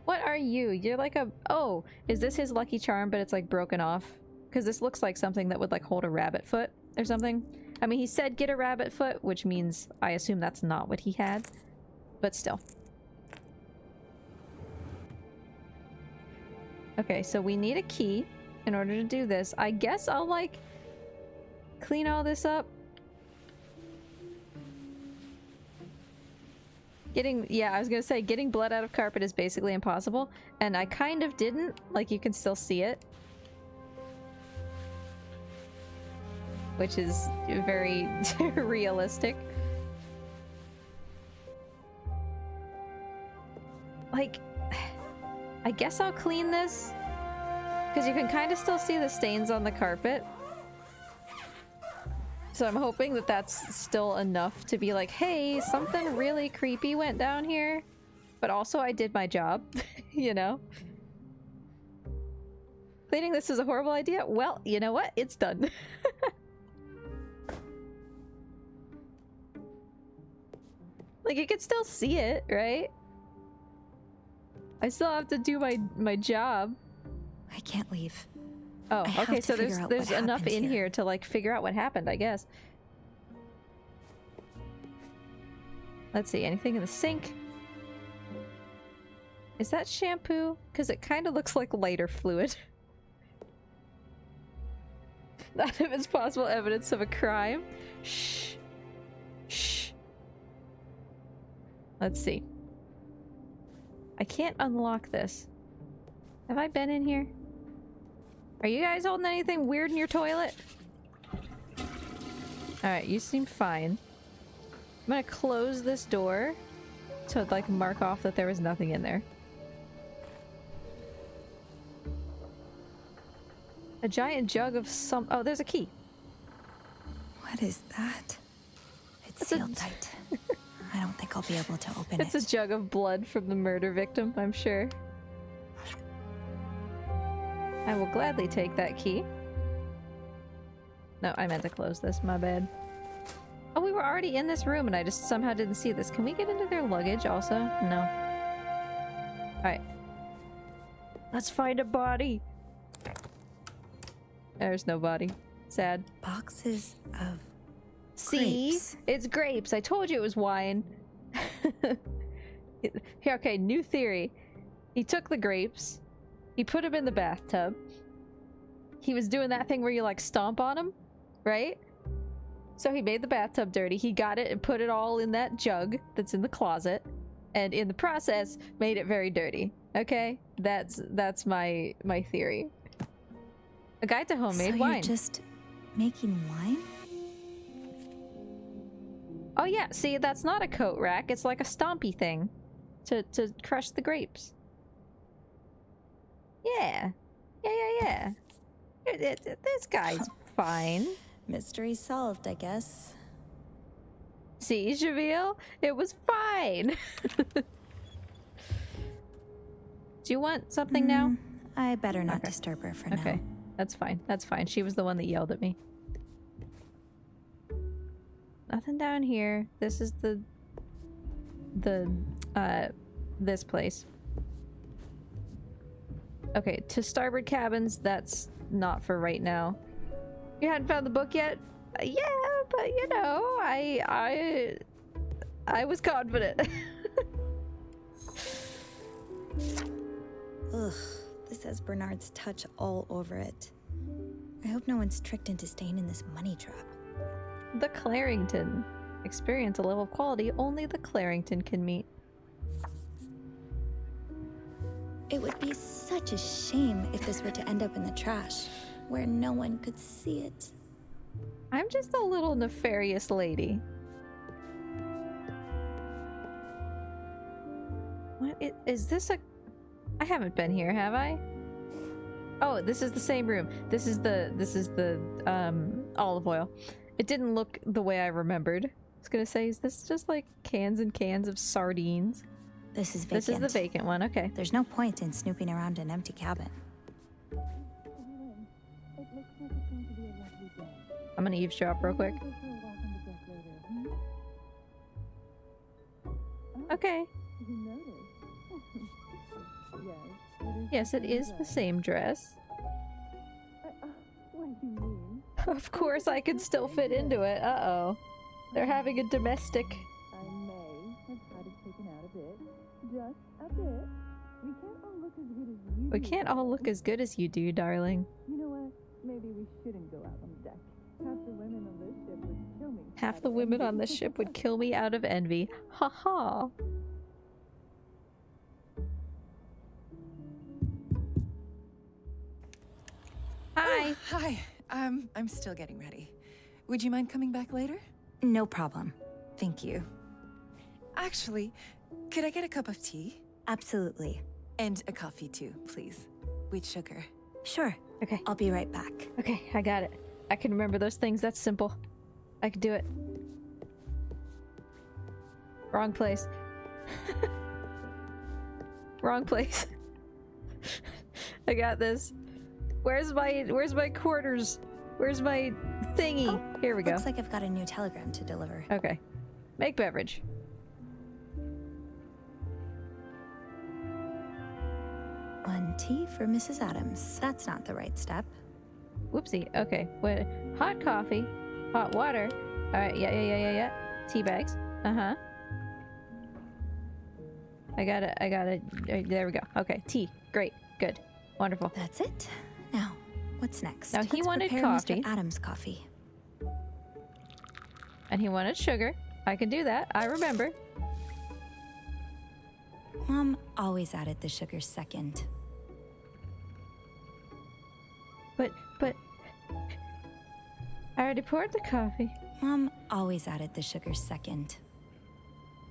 What are you? You're like a... Oh, is this his Lucky Charm but it's like broken off? Because this looks like something that would like hold a rabbit foot or something. I mean, he said get a rabbit foot, which means I assume that's not what he had. But still. Okay, so we need a key in order to do this. I guess I'll like clean all this up. Yeah, I was gonna say getting blood out of carpet is basically impossible, and I kind of didn't. Like, you can still see it, which is very realistic. Like, I guess I'll clean this because you can kind of still see the stains on the carpet. So I'm hoping that that's still enough to be like, hey, something really creepy went down here. But also I did my job, you know? Cleaning this is a horrible idea? Well, you know what? It's done. Like, you can still see it, right? I still have to do my job. I can't leave. Oh, I have okay, to so figure out there's what enough happened in here to like figure out what happened, I guess. Let's see, anything in the sink? Is that shampoo? Because it kind of looks like lighter fluid. None of it's possible evidence of a crime. Shh. Shh. Let's see. I can't unlock this. Have I been in here? Are you guys holding anything weird in your toilet? Alright, you seem fine. I'm gonna close this door to like mark off that there was nothing in there. A giant jug of some... Oh, there's a key. What is that? It's It's a- sealed tight. I don't think I'll be able to open It's it. a jug of blood from the murder victim, I'm sure. I will gladly take that key. No, I meant to close this, my bad. Oh, we were already in this room and I just somehow didn't see this. Can we get into their luggage also? No. Alright. Let's find a body. There's no body. Sad. Boxes of See? grapes. It's grapes. I told you it was wine. Here, okay, new theory. He took the grapes. He put them in the bathtub. He was doing that thing where you like stomp on them, right? So he made the bathtub dirty. He got it and put it all in that jug that's in the closet. And in the process, made it very dirty. Okay? That's my theory. A guide to homemade So wine. you're just making wine? Oh yeah, see, that's not a coat rack. It's like a stompy thing to crush the grapes. Yeah. Yeah. This guy's fine. Mystery solved, I guess. See, Javiel? It was fine. Do you want something now? I better not Okay. disturb her for Okay. now. That's fine. That's fine. She was the one that yelled at me. Nothing down here. This is this place. Okay, to starboard cabins, that's not for right now. You hadn't found the book yet? Yeah, but you know, I was confident. Ugh, this has Bernard's touch all over it. I hope no one's tricked into staying in this money trap. The Clarington. Experience a level of quality only the Clarington can meet. It would be such a shame if this were to end up in the trash, where no one could see it. I'm just a little nefarious lady. What is this a... I haven't been here, have I? Oh, this is the same room. This is the olive oil. It didn't look the way I remembered. I was gonna say, is this just like cans and cans of sardines? This is vacant. This is the vacant one, okay. There's no point in snooping around an empty cabin. I'm gonna eavesdrop real quick. Okay. Yes, it is the same dress. What do you mean? Of course I can still fit into it. Uh-oh. They're having a domestic. I may have had it taken out a bit. Just a bit. We can't all look as good as you do. Darling. You know what? Maybe we shouldn't go out on the deck. Half the women on this ship would kill me. Half the women on this ship would kill me out of envy. Ha ha. Hi. Oh, hi. I'm still getting ready. Would you mind coming back later? No problem. Thank you. Actually, could I get a cup of tea? Absolutely. And a coffee too, please. With sugar. Sure. Okay. I'll be right back. Okay, I got it. I can remember those things. That's simple. I can do it. Wrong place. Wrong place. I got this. Where's my quarters? Where's my thingy? Oh, Here we go. Looks like I've got a new telegram to deliver. Okay. Make beverage. One tea for Mrs. Adams. That's not the right step. Whoopsie. Okay. What? Hot coffee. Hot water. Alright, yeah. Tea bags. Uh-huh. I got it. There we go. Okay, tea. Great. Good. Wonderful. That's it. Now, what's next? Now, he Let's wanted prepare coffee. Mr. Adams' coffee. And he wanted sugar. I can do that. I remember. Mom always added the sugar second. But... I already poured the coffee. Mom always added the sugar second.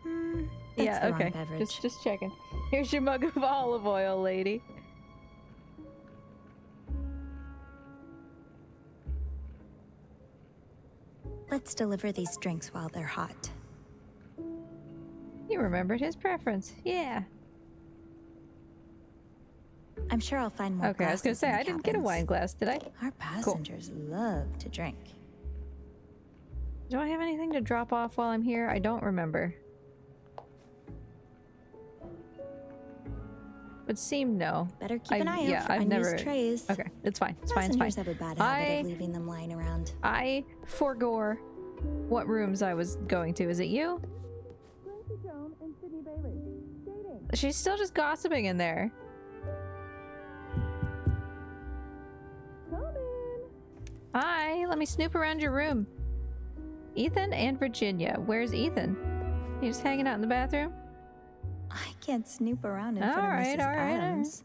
That's Yeah, the okay. wrong beverage. Just checking. Here's your mug of olive oil, lady. Let's deliver these drinks while they're hot. remembered his preference. Yeah. I'm sure I'll find more. Okay, I was gonna glasses say in the I didn't get a cabins. wine glass, did I? Our passengers love to drink. Do I have anything to drop off while I'm here? I don't remember. Would seem no. Better keep an eye out yeah, for I've unused never. trays. Okay, it's fine. It's fine. It's Passengers fine. have a bad habit of leaving them lying around. I forgore what rooms I was going to. Is it you? Lindsay Joan and Sydney Bailey. Dating. She's still just gossiping in there. Come in. Hi, let me snoop around your room. Ethan and Virginia. Where's Ethan? You just hanging out in the bathroom? I can't snoop around in front All of right, Mrs. all right. Adams.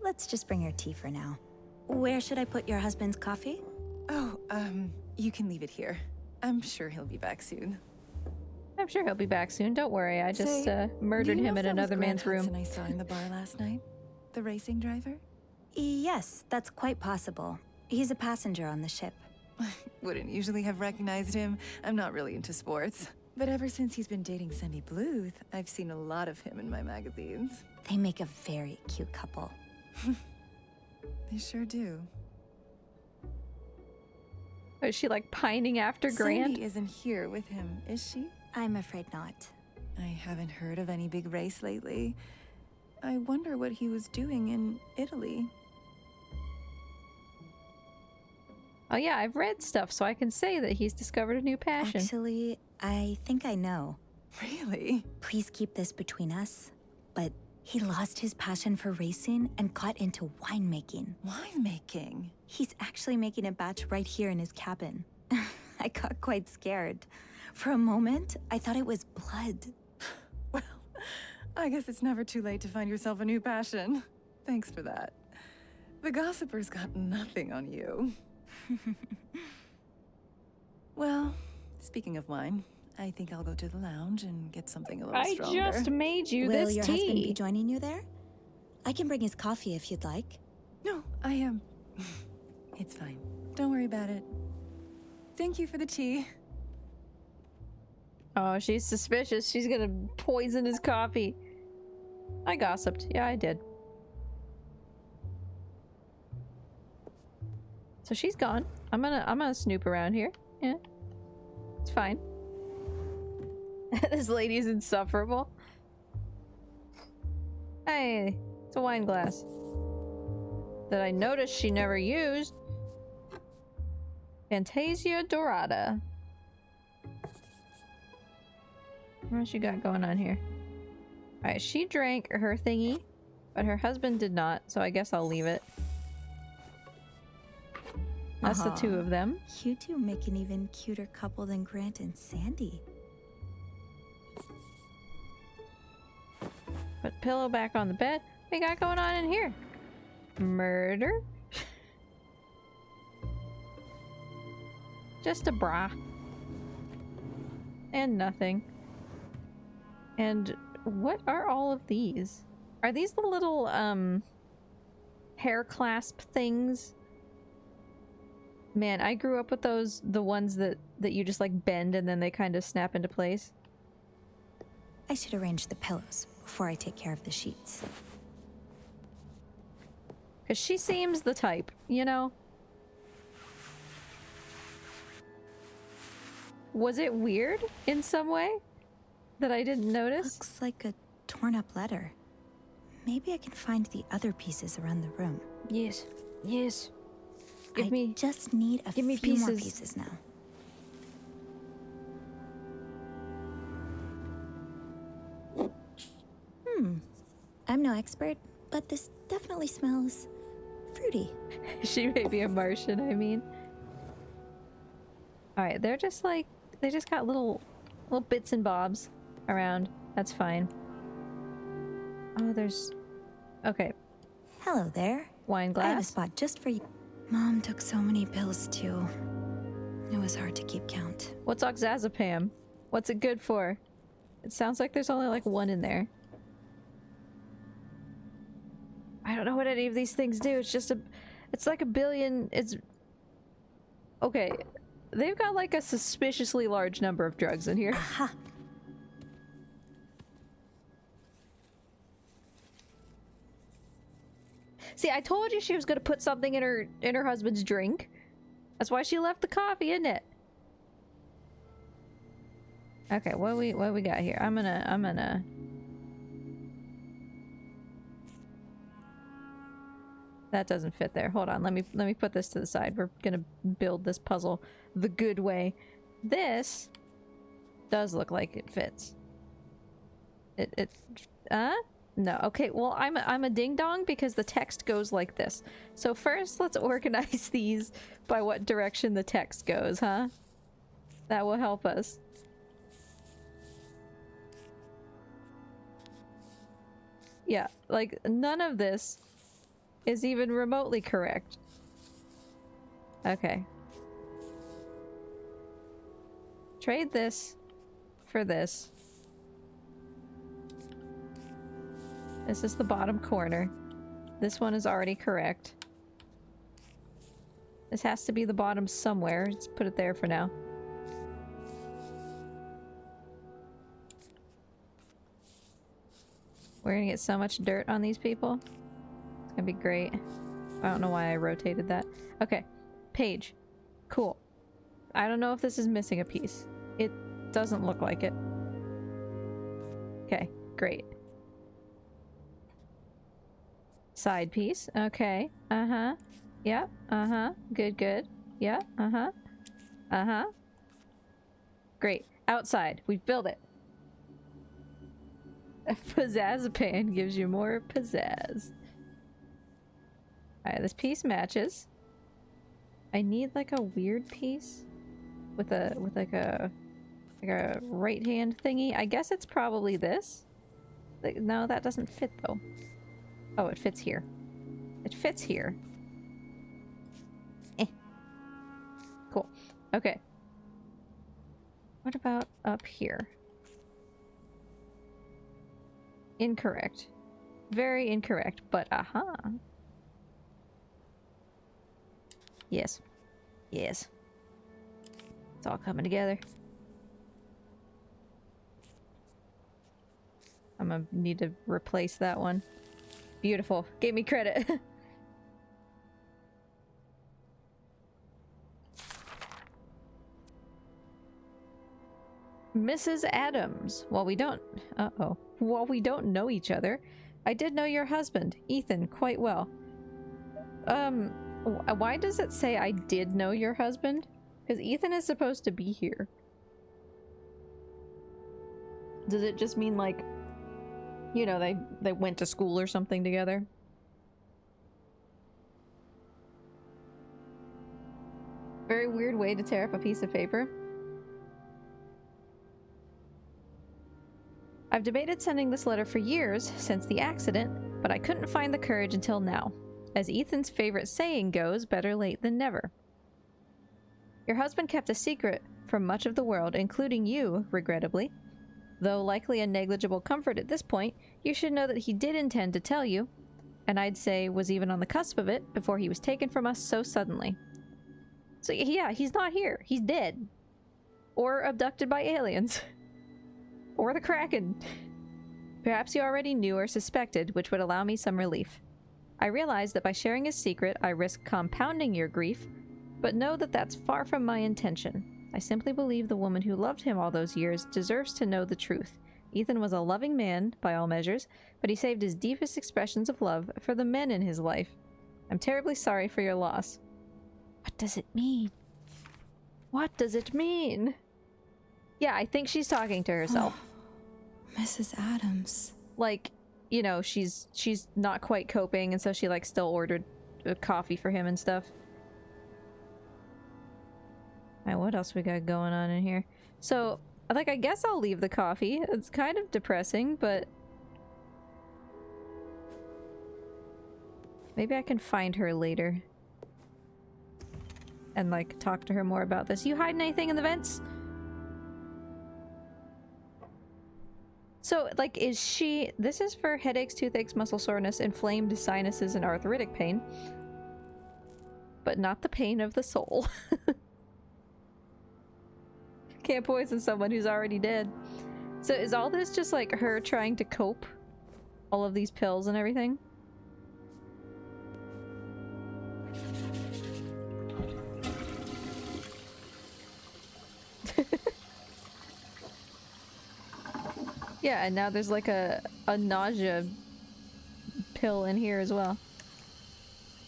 Let's just bring her tea for now. Where should I put your husband's coffee? Oh, you can leave it here. I'm sure he'll be back soon. I'm sure he'll be back soon. Don't worry. I just Say, murdered do you him know in if that was another Grant man's room. Hudson I saw in the bar last night? The racing driver? Yes, that's quite possible. He's a passenger on the ship. Wouldn't usually have recognized him. I'm not really into sports. But ever since he's been dating Sandy Bluth, I've seen a lot of him in my magazines. They make a very cute couple. They sure do. Is she like pining after Grant? Sandy isn't here with him, is she? I'm afraid not. I haven't heard of any big race lately. I wonder what he was doing in Italy. Oh yeah, I've read stuff, so I can say that he's discovered a new passion. Actually, I think I know. Really? Please keep this between us. But he lost his passion for racing and got into winemaking. Winemaking? He's actually making a batch right here in his cabin. I got quite scared. For a moment, I thought it was blood. Well, I guess it's never too late to find yourself a new passion. Thanks for that. The gossipers got nothing on you. Well, speaking of wine, I think I'll go to the lounge and get something a little I stronger. just made you Will this your tea. husband be joining you there? I can bring his coffee if you'd like. No, I am. It's fine. Don't worry about it. Thank you for the tea. Oh, she's suspicious. She's gonna poison his coffee. I gossiped. Yeah, I did. So she's gone. I'm gonna snoop around here. Yeah. It's fine. This lady is insufferable. Hey, it's a wine glass that I noticed she never used. Fantasia Dorada. What you got going on here? Alright, she drank her thingy, but her husband did not, so I guess I'll leave it. That's the two of them. You two make an even cuter couple than Grant and Sandy. Put pillow back on the bed. What you got going on in here? Murder? Just a bra. And nothing. And what are all of these? Are these the little, hair clasp things? Man, I grew up with those, the ones that you just like bend and then they kind of snap into place. I should arrange the pillows before I take care of the sheets. Because she seems the type, you know? Was it weird in some way that I didn't notice? Looks like a torn up letter. Maybe I can find the other pieces around the room. Yes. Yes. Give I me... just need a give me few more pieces. pieces now. I'm no expert, but this definitely smells fruity. She may be a Martian, I mean. Alright, they're just like... They just got little bits and bobs around. That's fine. Oh, there's... Okay. Hello there. Wine I have a glass. spot just for you. Mom took so many pills too. It was hard to keep count. What's oxazepam? What's it good for? It sounds like there's only like one in there. I don't know what any of these things do. It's just a... It's like a billion... It's... Okay. They've got like a suspiciously large number of drugs in here. Aha! See, I told you she was gonna put something in her husband's drink. That's why she left the coffee, isn't it? Okay, what we got here? I'm gonna that doesn't fit there. Hold on, let me put this to the side. We're gonna build this puzzle the good way. This does look like it fits. No. Okay, well, I'm a ding dong because the text goes like this. So first, let's organize these by what direction the text goes, huh? That will help us. Yeah, like none of this is even remotely correct. Okay. Trade this for this. This is the bottom corner. This one is already correct. This has to be the bottom somewhere. Let's put it there for now. We're gonna get so much dirt on these people. It's gonna be great. I don't know why I rotated that. Okay. Page. Cool. I don't know if this is missing a piece. It doesn't look like it. Okay, great. Side piece. Okay. Uh-huh. Yep. Uh-huh. Good, good. Yeah. Uh-huh. Uh-huh. Great. Outside. We've built it. A pizzazapan gives you more pizzazz. Alright, this piece matches. I need like a weird piece with like a right hand thingy. I guess it's probably this. Like, no, that doesn't fit though. Oh, it fits here. It fits here. Eh. Cool. Okay. What about up here? Incorrect. Very incorrect, but aha. Yes. Yes. It's all coming together. I'm gonna need to replace that one. Beautiful. Gave me credit. Mrs. Adams. While we don't know each other, I did know your husband, Ethan, quite well. Why does it say I did know your husband? Because Ethan is supposed to be here. Does it just mean like, you know, they went to school or something together? Very weird way to tear up a piece of paper. I've debated sending this letter for years since the accident, but I couldn't find the courage until now. As Ethan's favorite saying goes, better late than never. Your husband kept a secret from much of the world, including you, regrettably. Though likely a negligible comfort at this point, you should know that he did intend to tell you, and I'd say was even on the cusp of it before he was taken from us so suddenly. So yeah, he's not here. He's dead. Or abducted by aliens. Or the Kraken. Perhaps you already knew or suspected, which would allow me some relief. I realize that by sharing his secret, I risk compounding your grief, but know that that's far from my intention. I simply believe the woman who loved him all those years deserves to know the truth. Ethan was a loving man, by all measures, but he saved his deepest expressions of love for the men in his life. I'm terribly sorry for your loss. What does it mean? What does it mean? Yeah, I think she's talking to herself. Oh, Mrs. Adams. Like, you know, she's not quite coping, and so she like still ordered a coffee for him and stuff. Alright, what else we got going on in here? So, like, I guess I'll leave the coffee. It's kind of depressing, but maybe I can find her later and like talk to her more about this. You hiding anything in the vents? So, like, is she... This is for headaches, toothaches, muscle soreness, inflamed sinuses, and arthritic pain. But not the pain of the soul. Can't poison someone who's already dead. So is all this just, like, her trying to cope? All of these pills and everything? Yeah, and now there's like a nausea pill in here as well.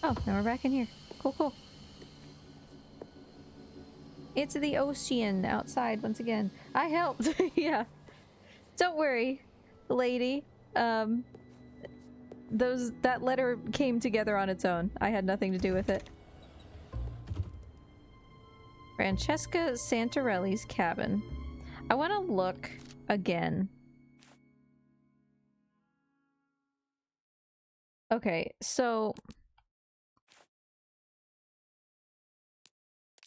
Oh, now we're back in here. Cool, cool. It's the ocean outside once again. I helped. Yeah. Don't worry, lady. That letter came together on its own. I had nothing to do with it. Francesca Santarelli's cabin. I want to look again. Okay, so...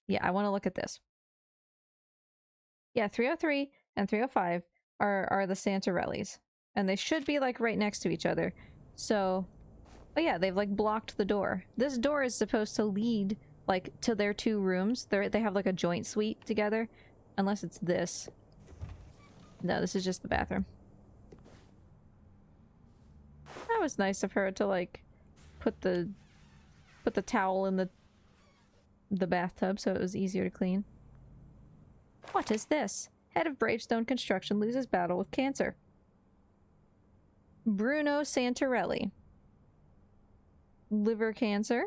yeah, I want to look at this. Yeah, 303 and 305 are the Santarellis. And they should be, like, right next to each other. So... oh yeah, they've, like, blocked the door. This door is supposed to lead, like, to their 2 rooms. They have, like, a joint suite together. Unless it's this. No, this is just the bathroom. That was nice of her to, like, put the towel in the bathtub so it was easier to clean. What is this? Head of Bravestone Construction loses battle with cancer. Bruno Santarelli. Liver cancer.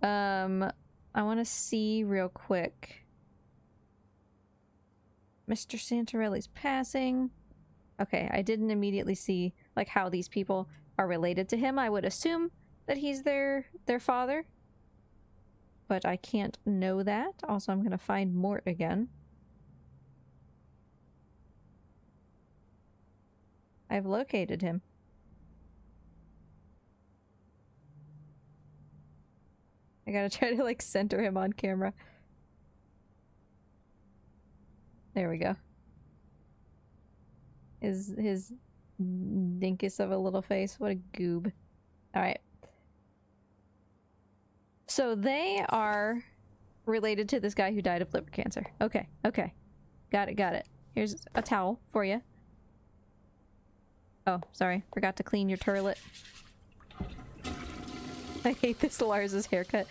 I want to see real quick. Mr. Santarelli's passing. Okay, I didn't immediately see, like, how these people are related to him. I would assume that he's their father. But I can't know that. Also, I'm gonna find Mort again. I've located him. I gotta try to, like, center him on camera. There we go. His dinkus of a little face. What a goob. Alright. So they are related to this guy who died of liver cancer. Okay, okay. Got it. Here's a towel for you. Oh, sorry. Forgot to clean your turlet. I hate this Lars's haircut.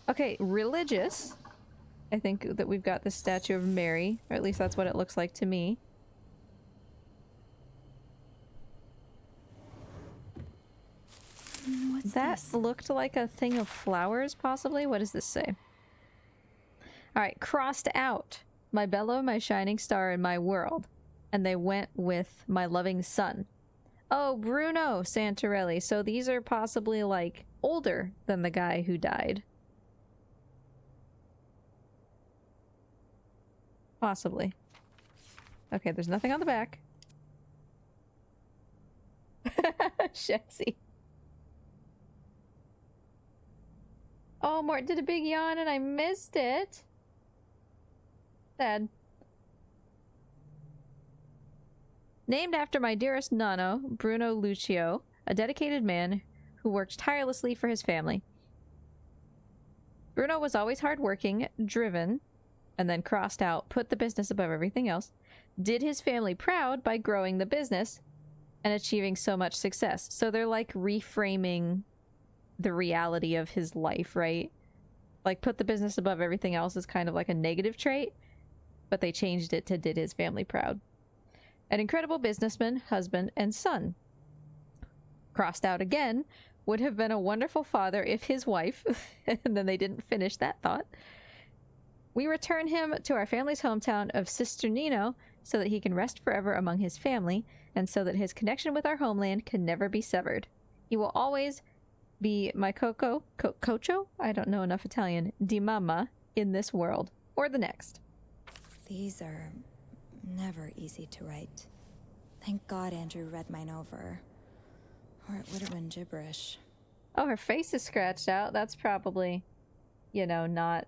Okay, religious. I think that we've got the statue of Mary, or at least that's what it looks like to me. What's That this? looked like a thing of flowers, possibly? What does this say? Alright, crossed out. My bellow, my shining star, and my world. And they went with my loving son. Oh, Bruno Santarelli. So these are possibly, like, older than the guy who died. Possibly. Okay, there's nothing on the back. Shexy. Oh, Mort did a big yawn and I missed it. Sad. Named after my dearest nonno, Bruno Lucio, a dedicated man who worked tirelessly for his family. Bruno was always hardworking, driven, and then crossed out, put the business above everything else, did his family proud by growing the business and achieving so much success. So they're like reframing the reality of his life, right? Like, put the business above everything else is kind of like a negative trait, but they changed it to did his family proud. An incredible businessman, husband, and son. Crossed out again, would have been a wonderful father if his wife, and then they didn't finish that thought. We return him to our family's hometown of Cisternino so that he can rest forever among his family, and so that his connection with our homeland can never be severed. He will always be my cocho? I don't know enough Italian. Di mamma in this world. Or the next. These are never easy to write. Thank God Andrew read mine over. Or it would have been gibberish. Oh, her face is scratched out. That's probably, you know, not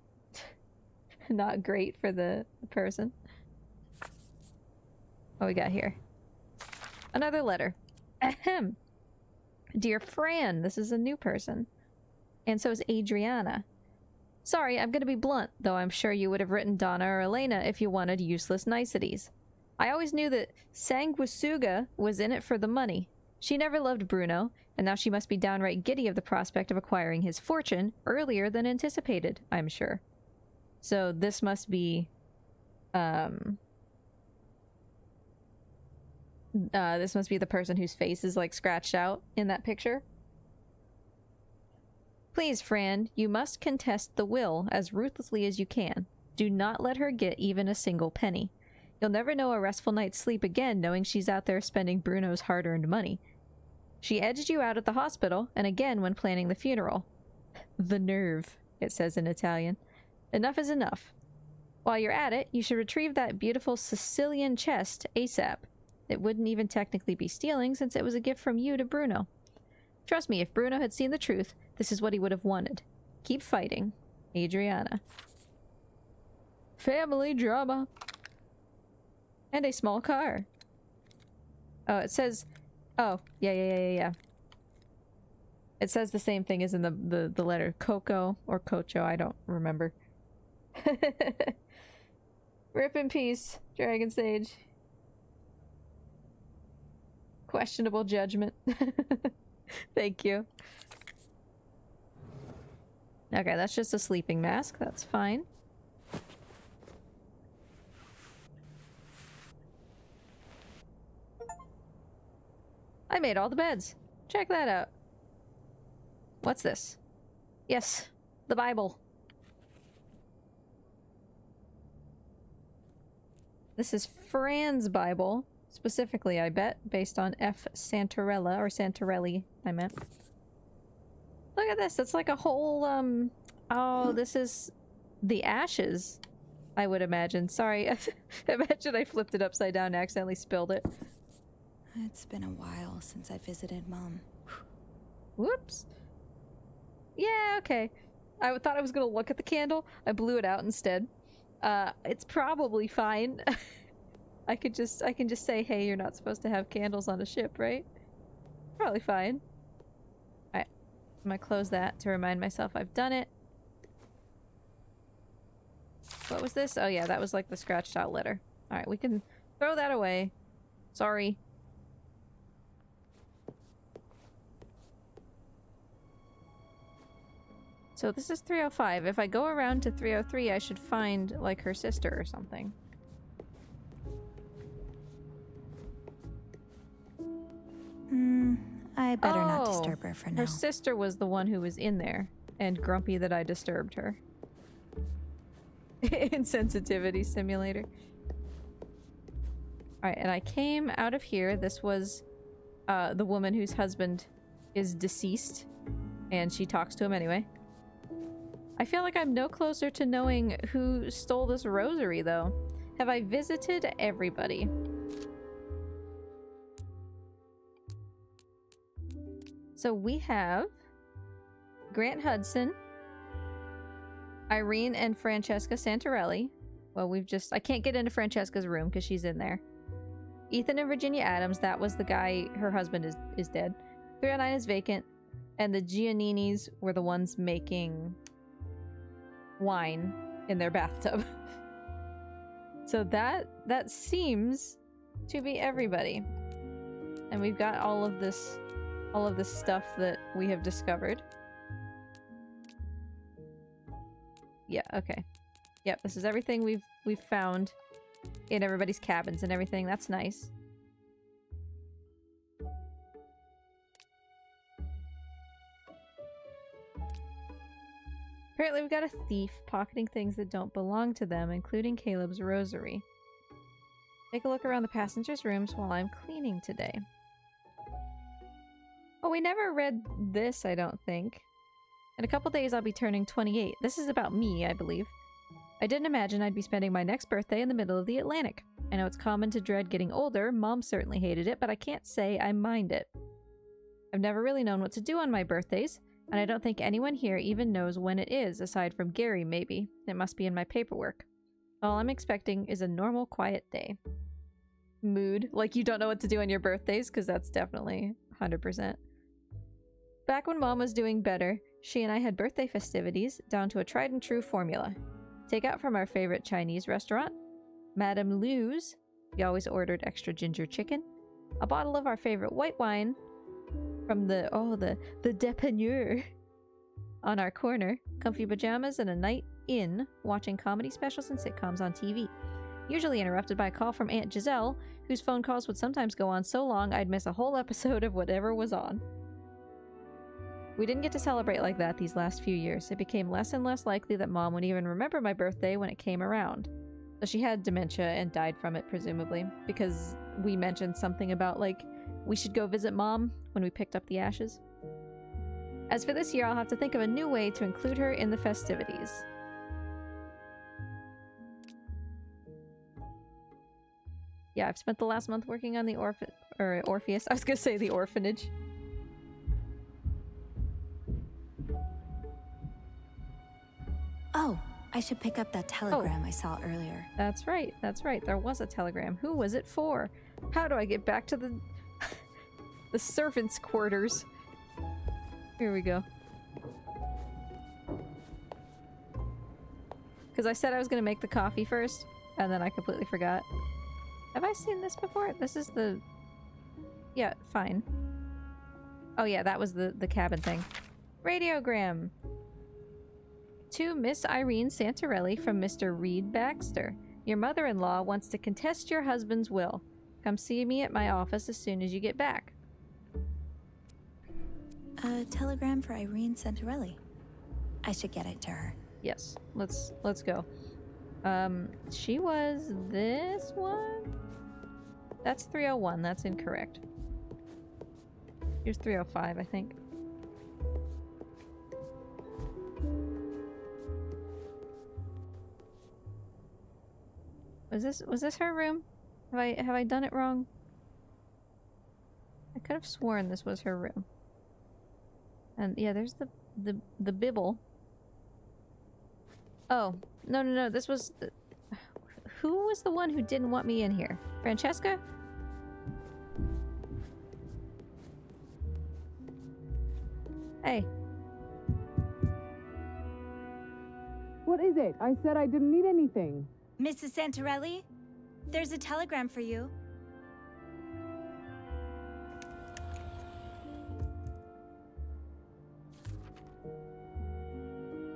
not great for the person. What we got here? Another letter. Ahem. Dear Fran, this is a new person. And so is Adriana. Sorry, I'm gonna be blunt, though I'm sure you would have written Donna or Elena if you wanted useless niceties. I always knew that Sanguisuga was in it for the money. She never loved Bruno, and now she must be downright giddy of the prospect of acquiring his fortune earlier than anticipated, I'm sure. So this must be, This must be the person whose face is like scratched out in that picture. Please, Fran, you must contest the will as ruthlessly as you can. Do not let her get even a single penny. You'll never know a restful night's sleep again knowing she's out there spending Bruno's hard-earned money. She edged you out at the hospital, and again when planning the funeral. The nerve, it says in Italian. Enough is enough. While you're at it, you should retrieve that beautiful Sicilian chest ASAP. It wouldn't even technically be stealing since it was a gift from you to Bruno. Trust me, if Bruno had seen the truth, this is what he would have wanted. Keep fighting. Adriana. Family drama. And a small car. Oh, it says... Oh, yeah. It says the same thing as in the letter. Coco or Cocho, I don't remember. Rip in peace, Dragon Sage. Questionable judgment. Thank you. Okay, that's just a sleeping mask. That's fine. I made all the beds. Check that out. What's this? Yes, the Bible. This is Fran's Bible. Specifically, I bet, based on F. Santarella, or Santarelli, I meant. Look at this, it's like a whole, oh, this is the ashes, I would imagine. Sorry, imagine I flipped it upside down and accidentally spilled it. It's been a while since I visited Mom. Whoops. Yeah, okay. I thought I was gonna look at the candle. I blew it out instead. It's probably fine. I can just say, hey, you're not supposed to have candles on a ship, right? Probably fine. Alright. I'm gonna close that to remind myself I've done it. What was this? Oh yeah, that was like the scratched out letter. Alright, we can throw that away. Sorry. So this is 305. If I go around to 303, I should find, like, her sister or something. I better not disturb her for now. Her sister was the one who was in there, and grumpy that I disturbed her. Insensitivity simulator. Alright, and I came out of here. This was the woman whose husband is deceased, and she talks to him anyway. I feel like I'm no closer to knowing who stole this rosary, though. Have I visited everybody? So we have Grant Hudson, Irene and Francesca Santarelli. Well, I can't get into Francesca's room because she's in there. Ethan and Virginia Adams, that was the guy, her husband is dead. 309 is vacant, and the Gianninis were the ones making wine in their bathtub. So that seems to be everybody. And we've got all of this stuff that we have discovered. Yeah, okay. Yep, this is everything we've found in everybody's cabins and everything. That's nice. Apparently we've got a thief pocketing things that don't belong to them, including Caleb's rosary. Take a look around the passengers' rooms while I'm cleaning today. Oh, we never read this, I don't think. In a couple days I'll be turning 28. This is about me, I believe. I didn't imagine I'd be spending my next birthday in the middle of the Atlantic. I know it's common to dread getting older. Mom certainly hated it, but I can't say I mind it. I've never really known what to do on my birthdays, and I don't think anyone here even knows when it is, aside from Gary, maybe. It must be in my paperwork. All I'm expecting is a normal, quiet day. Mood. Like you don't know what to do on your birthdays, because that's definitely 100%. Back when Mom was doing better, she and I had birthday festivities down to a tried and true formula. Take out from our favorite Chinese restaurant, Madame Lou's. We always ordered extra ginger chicken. A bottle of our favorite white wine from the dépanneur on our corner, comfy pajamas, and a night in watching comedy specials and sitcoms on TV. usually interrupted by a call from Aunt Giselle, whose phone calls would sometimes go on so long I'd miss a whole episode of whatever was on. We didn't get to celebrate like that these last few years. It became less and less likely that Mom would even remember my birthday when it came around. So she had dementia and died from it, presumably, because we mentioned something about, like, we should go visit Mom when we picked up the ashes. As for this year, I'll have to think of a new way to include her in the festivities. Yeah, I've spent the last month working on the Orpheus. I was gonna say the orphanage. Oh, I should pick up that telegram I saw earlier. That's right, that's right. There was a telegram. Who was it for? How do I get back to the the servants' quarters? Here we go. Because I said I was gonna make the coffee first, and then I completely forgot. Have I seen this before? This is the... Yeah, fine. Oh yeah, that was the cabin thing. Radiogram! To Miss Irene Santarelli from Mr. Reed Baxter. Your mother-in-law wants to contest your husband's will. Come see me at my office as soon as you get back. A telegram for Irene Santarelli. I should get it to her. Yes, let's go. She was this one? That's 301, that's incorrect. Here's 305, I think. Was this her room? Have I done it wrong? I could have sworn this was her room. And yeah, there's the bibble. Oh, no, this was the... Who was the one who didn't want me in here? Francesca? Hey. What is it? I said I didn't need anything. Mrs. Santarelli? There's a telegram for you.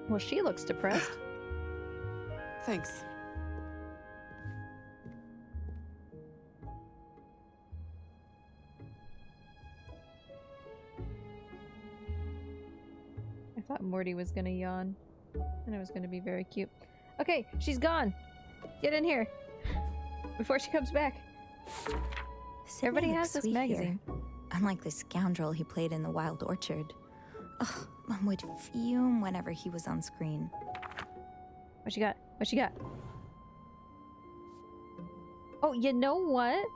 Well, she looks depressed. Thanks. I thought Morty was gonna yawn. And it was gonna be very cute. Okay, she's gone! Get in here! Before she comes back. Sydney Everybody looks has this sweet magazine. here. Unlike the scoundrel he played in The Wild Orchard. Ugh, Mom would fume whenever he was on screen. What you got? What you got? Oh, you know what?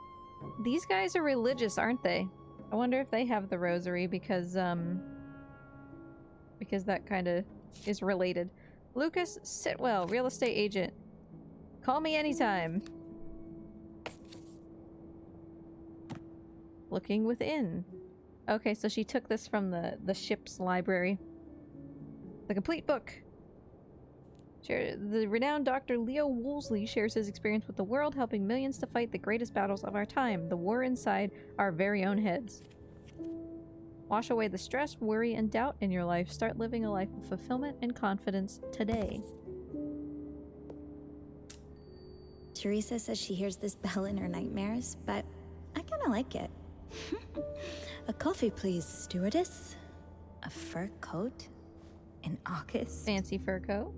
These guys are religious, aren't they? I wonder if they have the rosary because that kind of is related. Lucas Sitwell, real estate agent. Call me anytime. Looking within. Okay, so she took this from the ship's library. The complete book. The renowned Dr. Leo Woolsey shares his experience with the world, helping millions to fight the greatest battles of our time, the war inside our very own heads. Wash away the stress, worry, and doubt in your life. Start living a life of fulfillment and confidence today. Teresa says she hears this bell in her nightmares, but I kind of like it. A coffee, please, stewardess. A fur coat? In August? Fancy fur coat.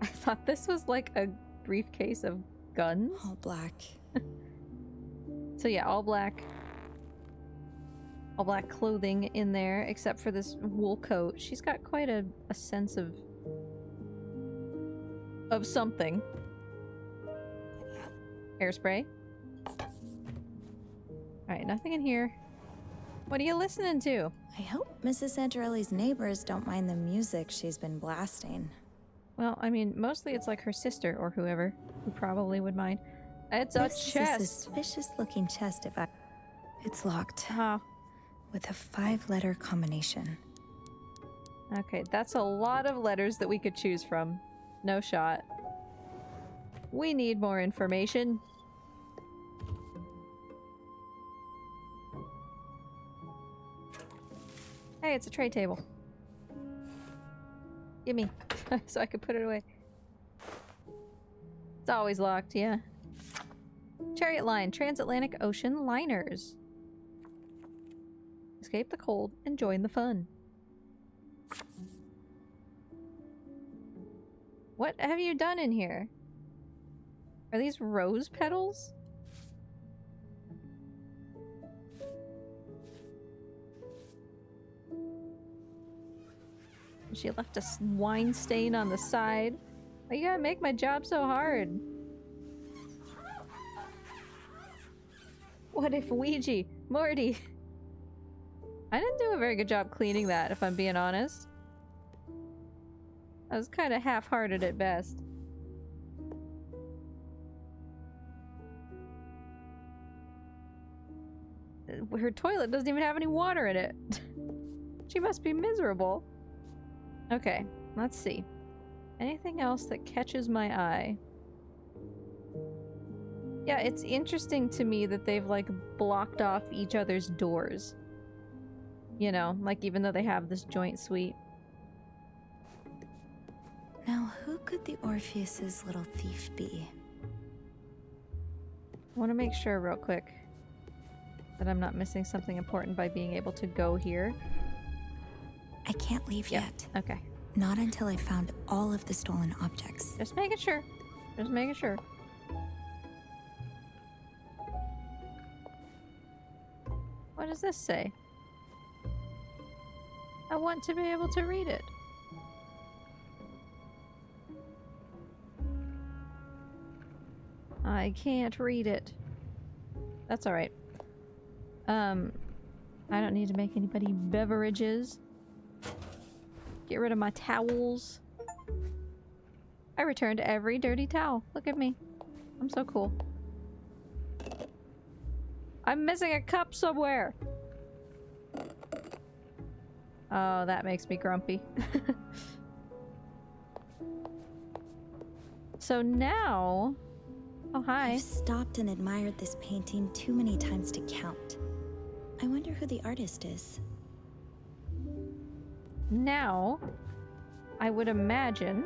I thought this was like a briefcase of guns. All black. So yeah, all black. All black clothing in there, except for this wool coat. She's got quite a sense of something. Hairspray. Alright, nothing in here. What are you listening to? I hope Mrs. Santarelli's neighbors don't mind the music she's been blasting. Well, I mean, mostly it's like her sister or whoever, who probably would mind. It's a This is chest! a suspicious-looking chest if I... It's locked. Ah, With a 5-letter combination. okay, that's a lot of letters that we could choose from. No shot. We need more information. Hey, it's a tray table. Gimme. So I could put it away. It's always locked, yeah. Chariot Line, transatlantic ocean liners. Escape the cold and join the fun. What have you done in here? Are these rose petals? She left a wine stain on the side. Why you gotta make my job so hard? What if Ouija? Morty? I didn't do a very good job cleaning that, if I'm being honest. I was kind of half-hearted at best. Her toilet doesn't even have any water in it. She must be miserable. Okay, let's see. Anything else that catches my eye? Yeah, it's interesting to me that they've, like, blocked off each other's doors. You know, like, even though they have this joint suite. Now, who could the Orpheus's little thief be? I want to make sure real quick that I'm not missing something important by being able to go here. I can't leave yet. Okay. Not until I found all of the stolen objects. Just making sure. Just making sure. What does this say? I want to be able to read it. I can't read it. That's alright. I don't need to make anybody beverages. Get rid of my towels. I returned every dirty towel. Look at me. I'm so cool. I'm missing a cup somewhere. Oh, that makes me grumpy. So now... Oh, hi. I've stopped and admired this painting too many times to count. I wonder who the artist is. Now, I would imagine...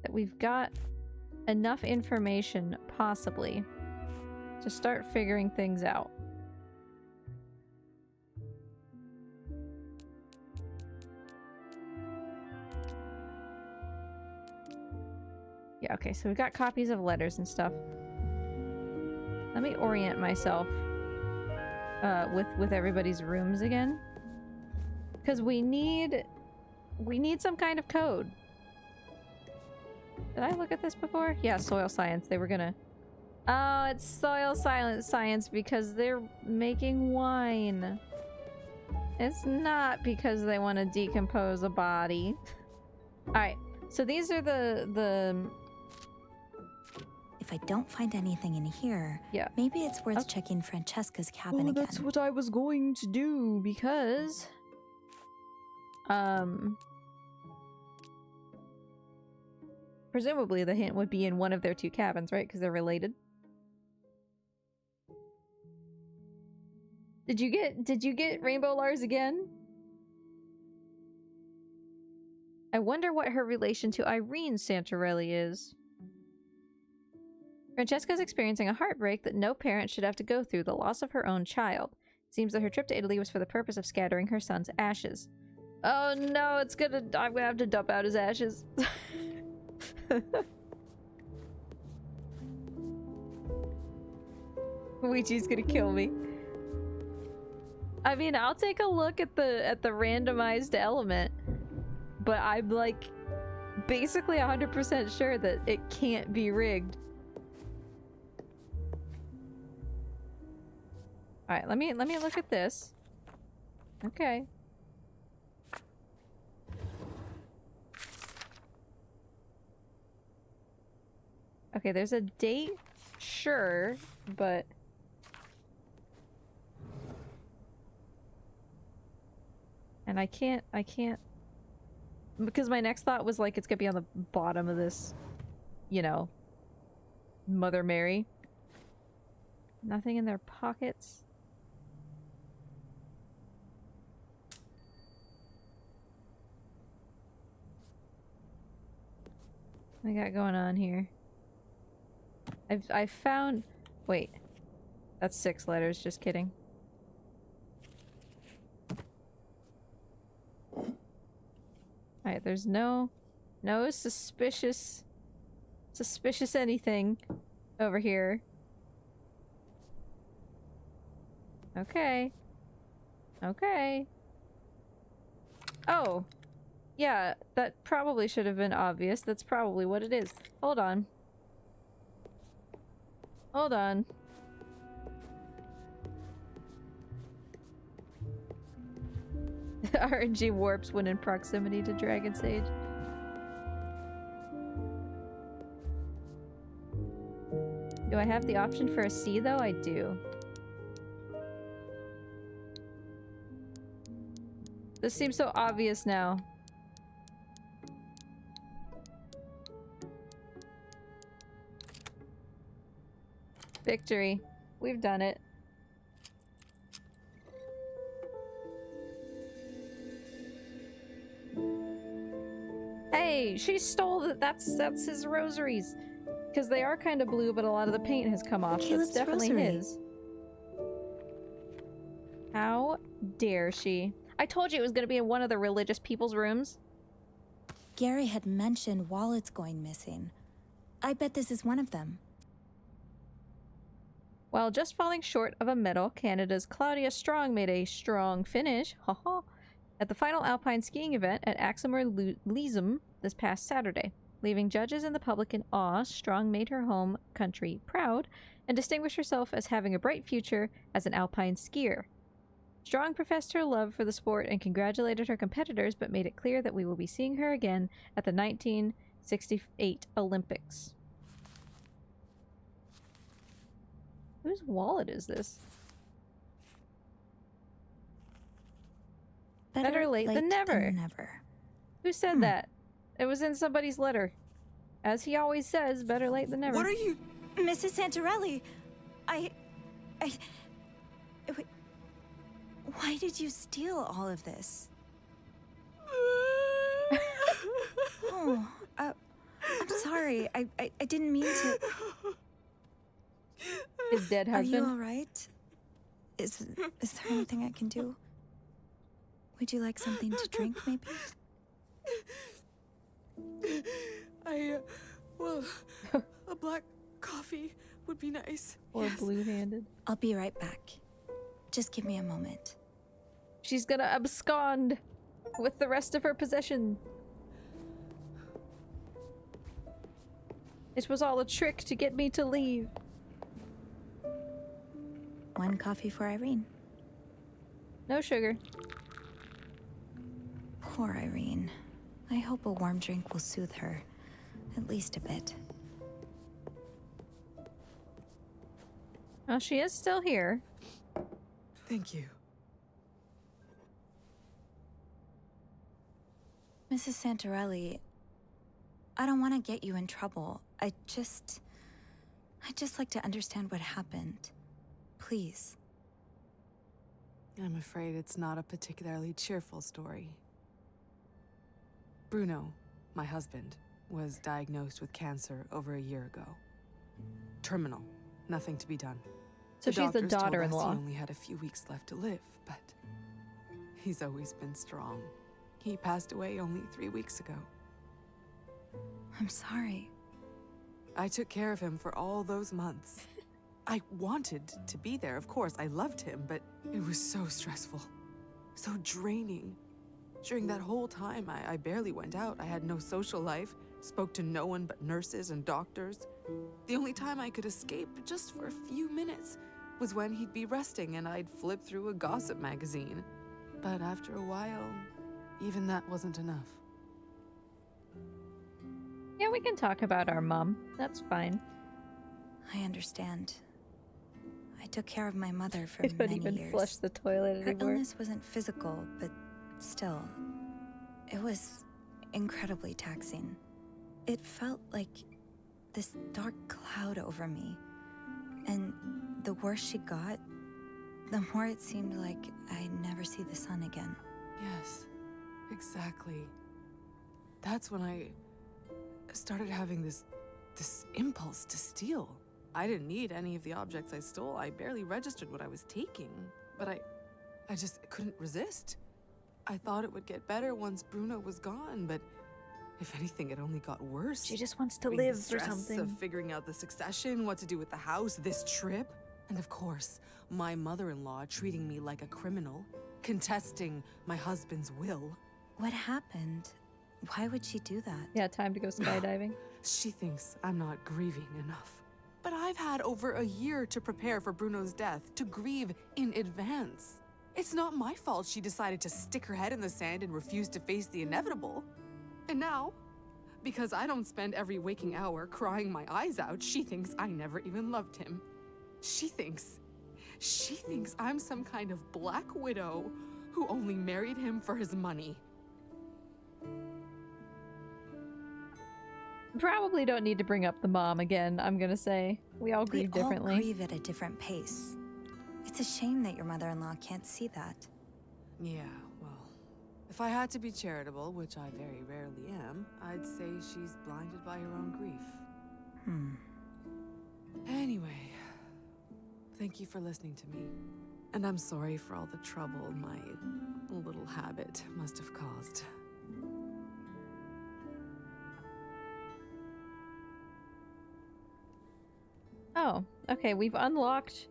that we've got enough information, possibly, to start figuring things out. Yeah, okay, so we've got copies of letters and stuff. Let me orient myself with everybody's rooms again. Because we need some kind of code. Did I look at this before? Yeah, soil science. They were gonna... Oh, it's soil science because they're making wine. It's not because they want to decompose a body. Alright, so these are the... If I don't find anything in here, Yeah. maybe it's worth checking Francesca's cabin Oh, again. that's what I was going to do because... Presumably the hint would be in one of their two cabins, right? Because they're related. Did you get Rainbow Lars again? I wonder what her relation to Irene Santorelli is. Francesca's experiencing a heartbreak that no parent should have to go through, the loss of her own child. It seems that her trip to Italy was for the purpose of scattering her son's ashes. Oh no, I'm gonna have to dump out his ashes. Ouija's gonna kill me. I mean, I'll take a look at the randomized element, but I'm like basically 100% sure that it can't be rigged. All right, let me look at this. Okay. Okay, there's a date, sure, but... And I can't... Because my next thought was like, it's gonna be on the bottom of this, you know, Mother Mary. Nothing in their pockets. What I got going on here? I found. Wait, that's 6 letters. Just kidding. All right, there's no suspicious anything over here. Okay. Okay. Oh. Yeah, that probably should have been obvious. That's probably what it is. Hold on. Hold on. RNG warps when in proximity to Dragon's Age. Do I have the option for a C though? I do. This seems so obvious now. Victory. We've done it. Hey, she stole that's his rosaries. Because they are kind of blue, but a lot of the paint has come off. Caleb's That's definitely rosary. his. How dare she? I told you it was going to be in one of the religious people's rooms. Gary had mentioned wallets going missing. I bet this is one of them. While just falling short of a medal, Canada's Claudia Strong made a strong finish at the final alpine skiing event at Axemer Leasum this past Saturday. Leaving judges and the public in awe, Strong made her home country proud and distinguished herself as having a bright future as an alpine skier. Strong professed her love for the sport and congratulated her competitors, but made it clear that we will be seeing her again at the 1968 Olympics. Whose wallet is this? Better late than never. Who said that? It was in somebody's letter. As he always says, better late than never. What are you? Mrs. Santorelli, why did you steal all of this? Oh, I'm sorry. I didn't mean to. His dead Are you husband. all right? Is there anything I can do? Would you like something to drink, maybe? Well, a black coffee would be nice. Or Yes. blue-handed. I'll be right back. Just give me a moment. She's gonna abscond with the rest of her possession. It was all a trick to get me to leave. One coffee for Irene. No sugar. Poor Irene. I hope a warm drink will soothe her. At least a bit. Well, she is still here. Thank you. Mrs. Santorelli, I don't want to get you in trouble. I'd just like to understand what happened. Please. I'm afraid it's not a particularly cheerful story. Bruno, my husband, was diagnosed with cancer over a year ago. Terminal. Nothing to be done. So she's the doctors told us daughter-in-law. He only had a few weeks left to live, but he's always been strong. He passed away only 3 weeks ago. I'm sorry. I took care of him for all those months. I wanted to be there, of course. I loved him, but it was so stressful, so draining. During that whole time, I barely went out. I had no social life, spoke to no one but nurses and doctors. The only time I could escape, just for a few minutes, was when he'd be resting and I'd flip through a gossip magazine. But after a while, even that wasn't enough. Yeah, we can talk about our mom. That's fine. I understand. I took care of my mother for I don't many even years. flush the toilet Her anymore. illness wasn't physical, but still, it was incredibly taxing. It felt like this dark cloud over me. And the worse she got, the more it seemed like I'd never see the sun again. Yes, exactly. That's when started having this impulse to steal. I didn't need any of the objects I stole. I barely registered what I was taking. But I just couldn't resist. I thought it would get better once Bruno was gone, but if anything, it only got worse. She just wants to I mean, the live or stress something. of figuring out the succession, what to do with the house, this trip. And of course, my mother-in-law treating me like a criminal, contesting my husband's will. What happened? Why would she do that? Yeah, time to go skydiving. She thinks I'm not grieving enough. But I've had over a year to prepare for Bruno's death, to grieve in advance. It's not my fault she decided to stick her head in the sand and refuse to face the inevitable. And now, because I don't spend every waking hour crying my eyes out, she thinks I never even loved him. She thinks I'm some kind of black widow who only married him for his money. Probably don't need to bring up the mom again, I'm gonna say. We all grieve differently. We all grieve at a different pace. It's a shame that your mother-in-law can't see that. Yeah, well, if I had to be charitable, which I very rarely am, I'd say she's blinded by her own grief. Anyway, thank you for listening to me. And I'm sorry for all the trouble my little habit must have caused. Oh, okay, we've unlocked.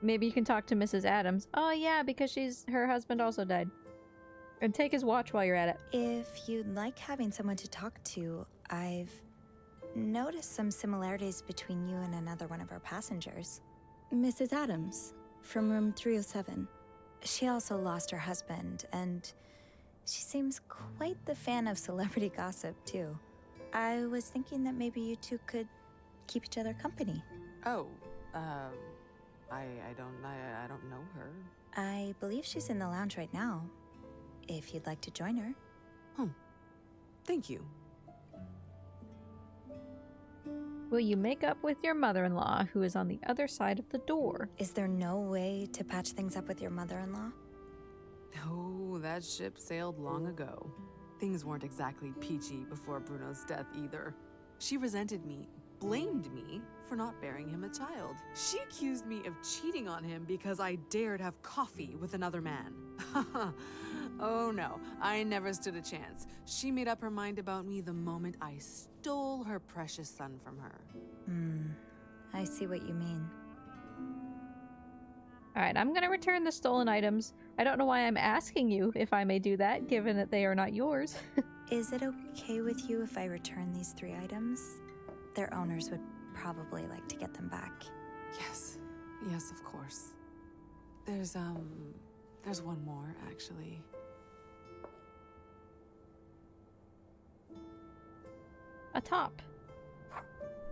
Maybe you can talk to Mrs. Adams. Oh yeah, because her husband also died. And take his watch while you're at it. If you'd like having someone to talk to, I've noticed some similarities between you and another one of our passengers. Mrs. Adams, from room 307. She also lost her husband, and she seems quite the fan of celebrity gossip, too. I was thinking that maybe you two could keep each other company. Oh, I don't know her. I believe she's in the lounge right now, if you'd like to join her. Thank you. Will you make up with your mother-in-law, who is on the other side of the door? Is there no way to patch things up with your mother-in-law? Oh, that ship sailed long ago. Things weren't exactly peachy before Bruno's death either. She resented me, blamed me for not bearing him a child. She accused me of cheating on him because I dared have coffee with another man. Oh no, I never stood a chance. She made up her mind about me the moment I stole her precious son from her. I see what you mean. Alright, I'm gonna return the stolen items. I don't know why I'm asking you if I may do that, given that they are not yours. Is it okay with you if I return these 3 items? Their owners would probably like to get them back. Yes, of course. There's one more, actually. A top.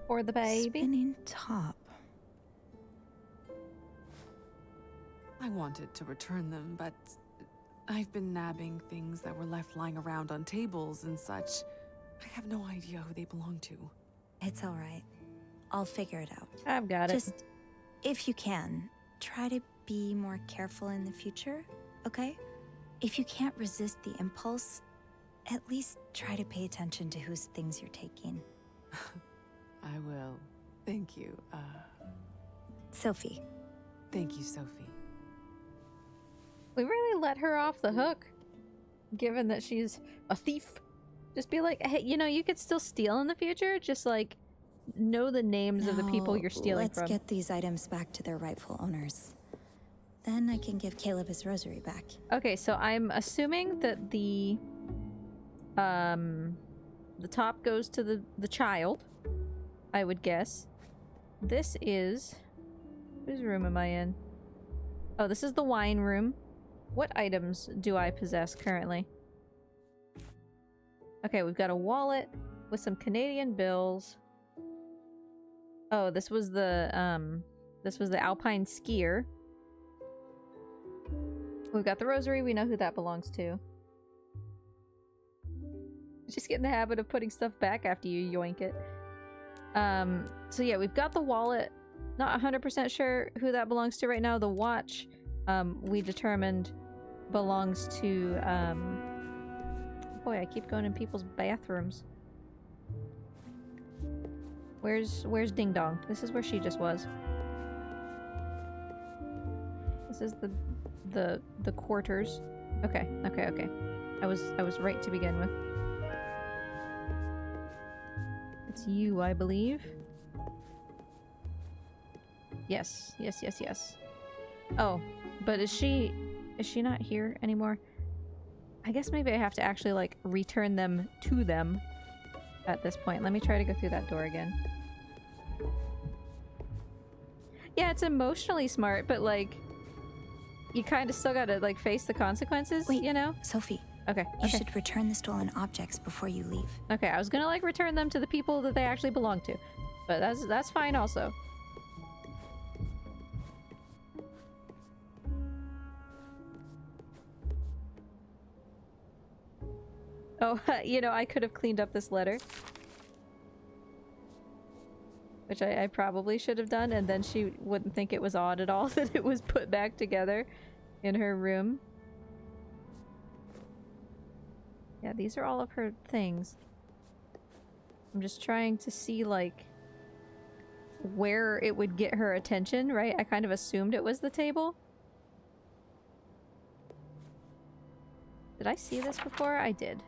For the baby. Spinning top. I wanted to return them, but I've been nabbing things that were left lying around on tables and such. I have no idea who they belong to. It's all right. I'll figure it out. I've got it. Just, if you can, try to be more careful in the future, okay? If you can't resist the impulse, at least try to pay attention to whose things you're taking. I will. Thank you. Sophie. Thank you, Sophie. We really let her off the hook, given that she's a thief. Just be like, hey, you know, you could still steal in the future. Just like, know the names of the people you're stealing from. Let's get these items back to their rightful owners. Then I can give Caleb his rosary back. Okay, so I'm assuming that the top goes to the child, I would guess. This is... whose room am I in? Oh, this is the wine room. What items do I possess currently? Okay, we've got a wallet with some Canadian bills. Oh, this was the Alpine skier. We've got the rosary. We know who that belongs to. Just get in the habit of putting stuff back after you yoink it. So yeah, we've got the wallet. Not 100% sure who that belongs to right now. The watch, we determined belongs to, boy, I keep going in people's bathrooms. Where's Ding Dong? This is where she just was. This is the quarters. Okay. I was right to begin with. It's you, I believe. Yes. Oh, but is she not here anymore? I guess maybe I have to actually like return them to them at this point. Let me try to go through that door again. Yeah, it's emotionally smart, but like you kind of still gotta like face the consequences, Wait, you know? Sophie, Okay. you should return the stolen objects before you leave. Okay, I was gonna like return them to the people that they actually belong to, but that's fine also. Oh, you know, I could have cleaned up this letter. Which I probably should have done, and then she wouldn't think it was odd at all that it was put back together in her room. Yeah, these are all of her things. I'm just trying to see, like, where it would get her attention, right? I kind of assumed it was the table. Did I see this before? I did.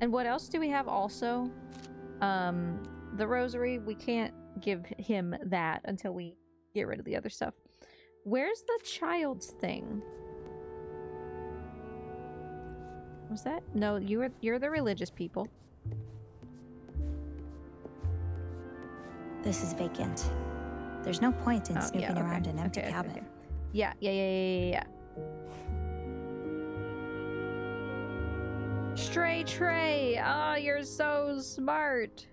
And what else do we have also? The rosary, we can't give him that until we get rid of the other stuff. Where's the child's thing? Was that? No, you're the religious people. This is vacant. There's no point in snooping around an empty cabin. Okay. Yeah. Stray Trey! Oh, you're so smart!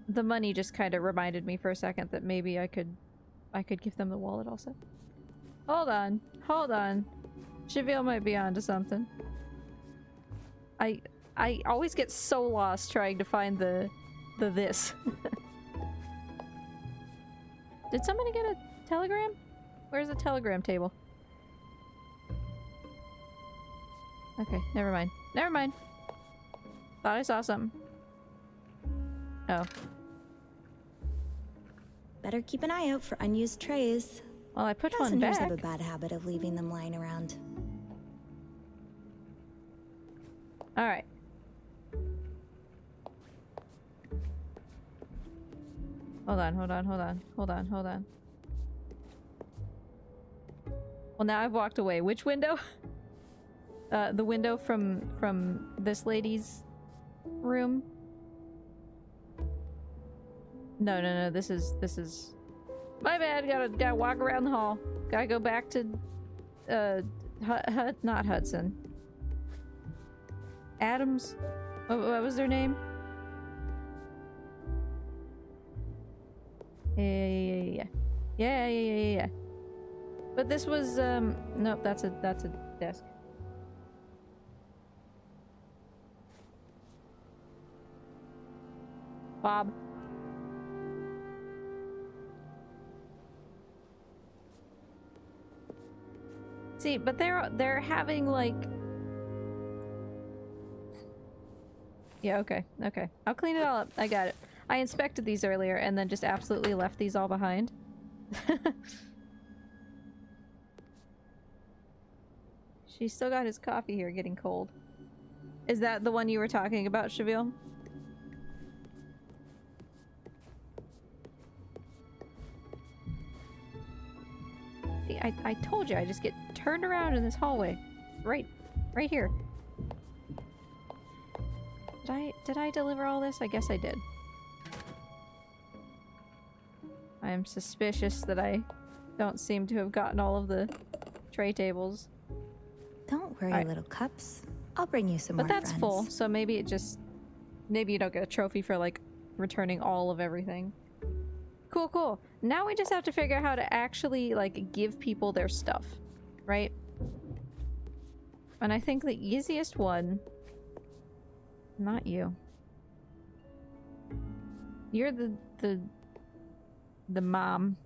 The money just kind of reminded me for a second that maybe I could give them the wallet also. Hold on. Cheville might be onto something. I always get so lost trying to find the this. Did somebody get a telegram? Where's the telegram table? Okay, never mind. Thought I saw something. Oh. Better keep an eye out for unused trays. Well, I put one Passengers back. have a bad habit of leaving them lying around. Alright. Hold on. Well, now I've walked away. Which window? The window from this lady's room? No, this is... My bad, gotta walk around the hall. Gotta go back to, not Hudson. Adams? What was their name? Yeah. But this was, nope, that's a desk. Bob. See, but they're having like... Yeah, okay. I'll clean it all up. I got it. I inspected these earlier and then just absolutely left these all behind. She's still got his coffee here getting cold. Is that the one you were talking about, Cheville? See, I told you, I just get turned around in this hallway. Right here. Did I deliver all this? I guess I did. I am suspicious that I don't seem to have gotten all of the tray tables. Don't worry, little cups. I'll bring you some But more that's friends. full, so maybe it just... Maybe you don't get a trophy for, like, returning all of everything. Cool. Now we just have to figure out how to actually, like, give people their stuff. Right? And I think the easiest one... Not you. You're the mom.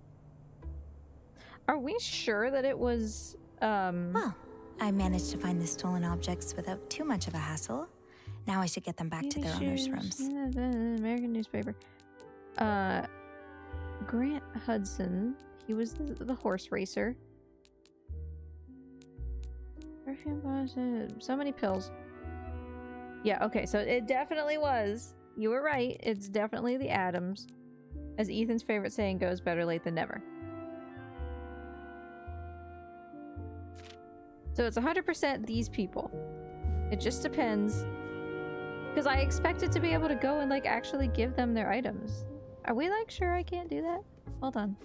Are we sure that it was, Well, I managed to find the stolen objects without too much of a hassle. Now I should get them back to their owners' rooms. American newspaper. Grant Hudson. He was the horse racer. Perfume box, so many pills. Yeah, okay, so it definitely was. You were right. It's definitely the Adams. As Ethan's favorite saying goes, better late than never. So it's 100% these people. It just depends. Because I expected to be able to go and, like, actually give them their items. Are we, like, sure I can't do that? Hold on.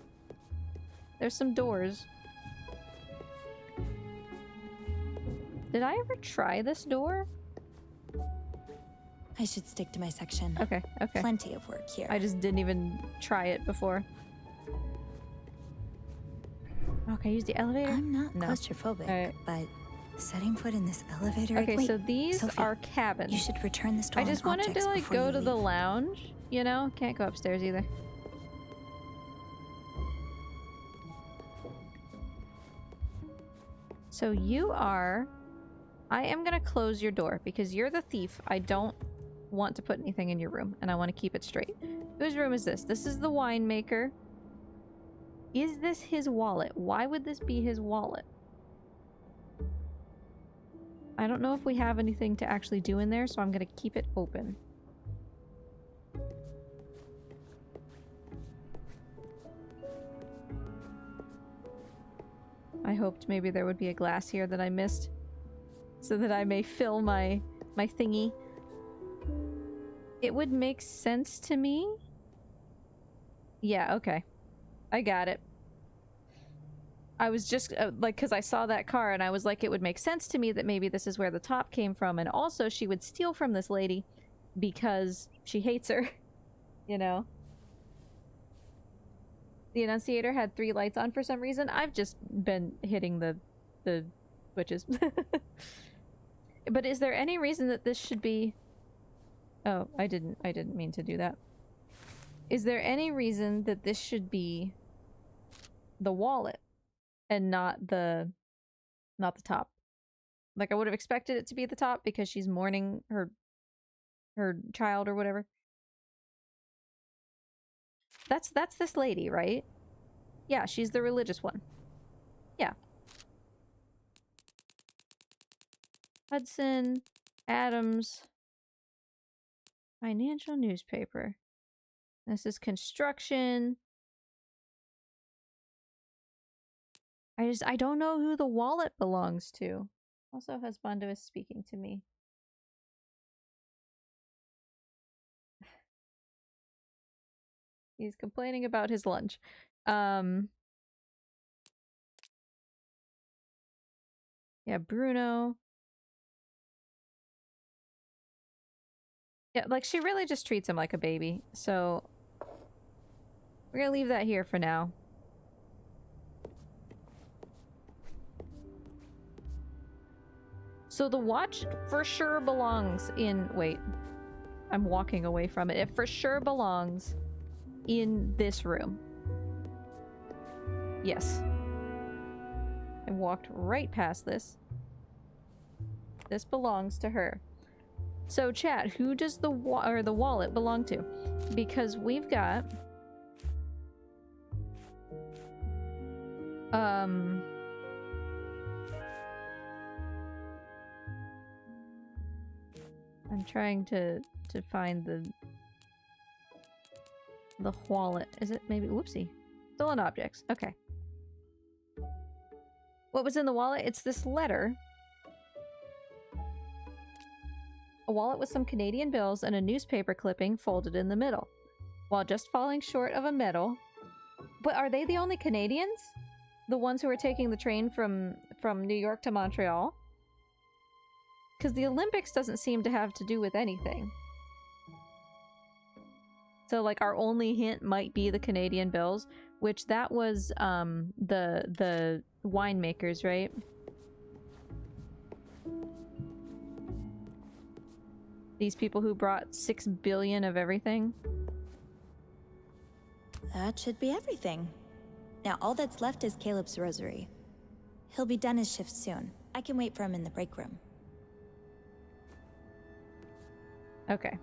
There's some doors. Did I ever try this door? I should stick to my section. Okay, okay. Plenty of work here. I just didn't even try it before. Oh, can I use the elevator? I'm not No. claustrophobic, Alright. but setting foot in this elevator. Okay, Wait, so these Sophia, are cabins. You should return the I stolen just wanted to, objects like, before go you to the leave. lounge, you know? Can't go upstairs either. So you are... I am gonna close your door because you're the thief. I don't want to put anything in your room, and I want to keep it straight. Whose room is this? This is the winemaker. Is this his wallet? Why would this be his wallet? I don't know if we have anything to actually do in there, so I'm gonna keep it open. I hoped maybe there would be a glass here that I missed, so that I may fill my thingy. It would make sense to me. Yeah, okay. I got it. I was just, like, because I saw that car and I was like, it would make sense to me that maybe this is where the top came from, and also she would steal from this lady because she hates her, you know? The Annunciator had 3 lights on for some reason. I've just been hitting the switches. But is there any reason that this should be... Oh, I didn't mean to do that. Is there any reason that this should be the wallet and not the top? Like, I would have expected it to be the top because she's mourning her child or whatever. That's this lady, right? Yeah, she's the religious one. Yeah. Hudson, Adams, financial newspaper. This is construction. I don't know who the wallet belongs to. Also, husbando is speaking to me. He's complaining about his lunch. Yeah, Bruno. Yeah, like, she really just treats him like a baby, so we're gonna leave that here for now. So the watch for sure belongs in... Wait. I'm walking away from it. It for sure belongs in this room. Yes. I walked right past this. This belongs to her. So chat, who does the wallet belong to? Because we've got... I'm trying to find the wallet. Is it maybe... Whoopsie. Stolen objects. Okay. What was in the wallet? It's this letter. A wallet with some Canadian bills and a newspaper clipping folded in the middle. While just falling short of a medal. But are they the only Canadians? The ones who are taking the train from New York to Montreal? Because the Olympics doesn't seem to have to do with anything. So, like, our only hint might be the Canadian bills, which that was, the winemakers, right? These people who brought 6 billion of everything. That should be everything. Now all that's left is Caleb's rosary. He'll be done his shift soon. I can wait for him in the break room. Okay.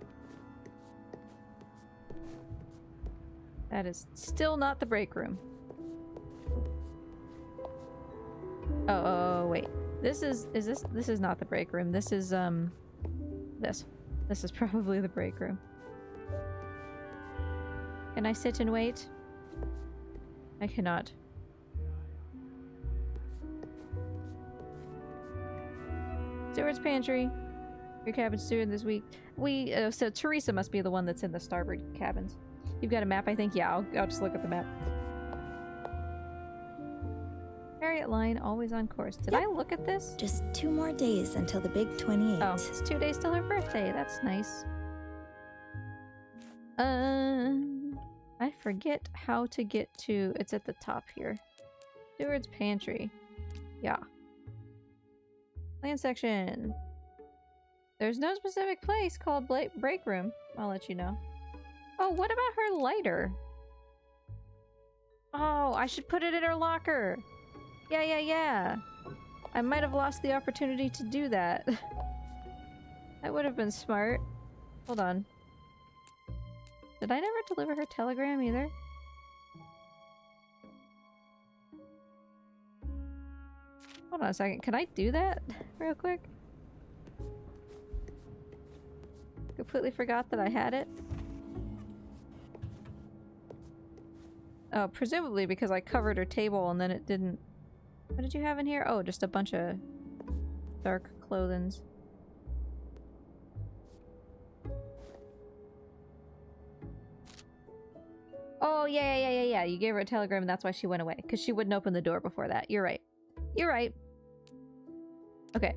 That is still not the break room. Oh, wait. This is not the break room. This is, this. This is probably the break room. Can I sit and wait? I cannot. Steward's pantry. Your cabin steward this week. So Teresa must be the one that's in the starboard cabins. You've got a map, I think? Yeah, I'll just look at the map. Harriet line, always on course. Did I look at this? Just 2 more days until the big 28. Oh, it's 2 days till her birthday. That's nice. I forget how to get to... It's at the top here. Steward's pantry. Yeah. Plan section. There's no specific place called break room. I'll let you know. Oh, what about her lighter? Oh, I should put it in her locker. Yeah. I might have lost the opportunity to do that. That would have been smart. Hold on. Did I never deliver her telegram either? Hold on a second. Can I do that real quick? Completely forgot that I had it. Oh, presumably because I covered her table and then it didn't... What did you have in here? Oh, just a bunch of dark clothings. Oh, yeah. You gave her a telegram and that's why she went away. Because she wouldn't open the door before that. You're right. You're right. Okay.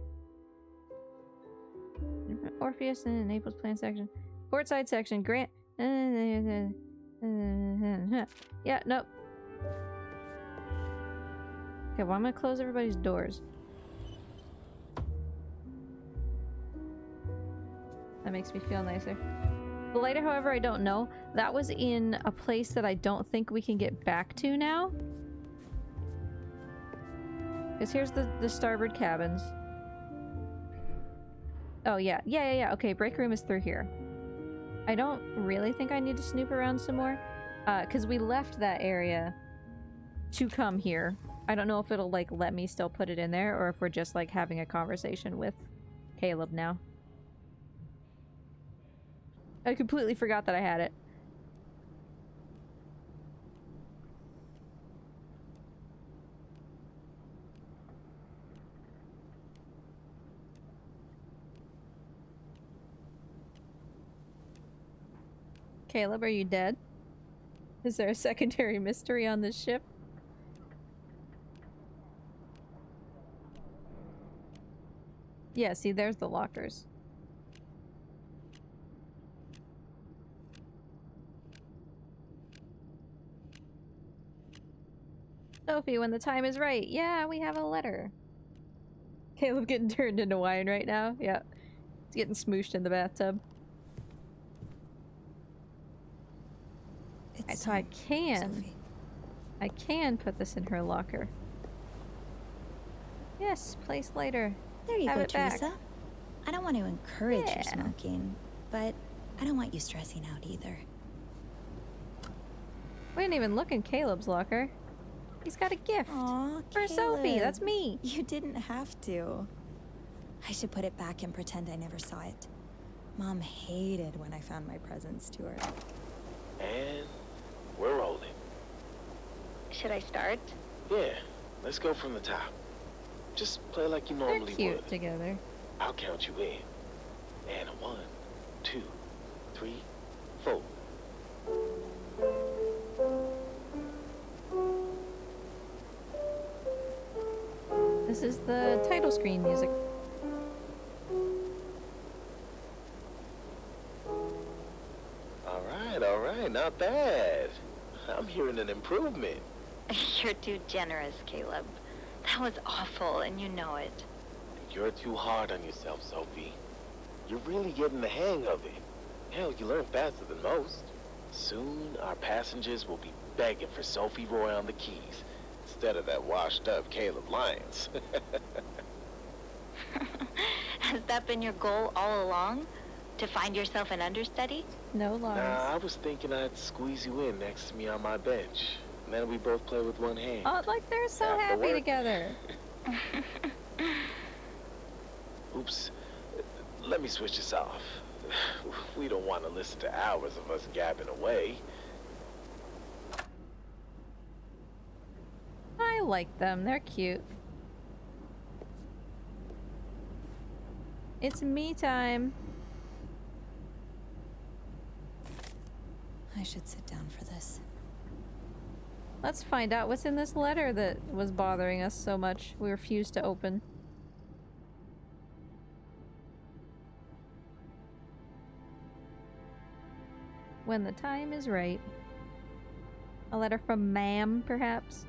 Orpheus and Naples plan section. Portside section. Grant. Yeah, nope. Okay, well, I'm gonna close everybody's doors. That makes me feel nicer. The lighter, however, I don't know. That was in a place that I don't think we can get back to now. Because here's the starboard cabins. Oh, yeah. Yeah. Okay, break room is through here. I don't really think I need to snoop around some more. Because we left that area to come here. I don't know if it'll, like, let me still put it in there, or if we're just, like, having a conversation with Caleb now. I completely forgot that I had it. Caleb, are you dead? Is there a secondary mystery on this ship? Yeah, see, there's the lockers. Sophie, when the time is right. Yeah, we have a letter. Caleb getting turned into wine right now. Yeah. He's getting smooshed in the bathtub. So I can put this in her locker. Yes, place later. There you Have go, it back. Teresa. I don't want to encourage your Yeah. smoking, but I don't want you stressing out either. We didn't even look in Caleb's locker. He's got a gift. Aw, For Sophie, Caleb. that's me. You didn't have to. I should put it back and pretend I never saw it. Mom hated when I found my presents to her. And we're rolling. Should I start? Yeah, let's go from the top. Just play like you They're normally cute would. together. I'll count you in. And 1, 2, 3, 4. This is the title screen music. All right, not bad. I'm hearing an improvement. You're too generous, Caleb. That was awful, and you know it. You're too hard on yourself, Sophie. You're really getting the hang of it. Hell, you learn faster than most. Soon, our passengers will be begging for Sophie Roy on the keys, instead of that washed-up Caleb Lyons. Has that been your goal all along? To find yourself an understudy? No lies. Nah, I was thinking I'd squeeze you in next to me on my bench. And then we both play with one hand. Oh, like they're so After happy work. together. Oops. Let me switch this off. We don't want to listen to hours of us gabbing away. I like them. They're cute. It's me time. I should sit down for this. Let's find out what's in this letter that was bothering us so much we refused to open. When the time is right. A letter from Ma'am, perhaps?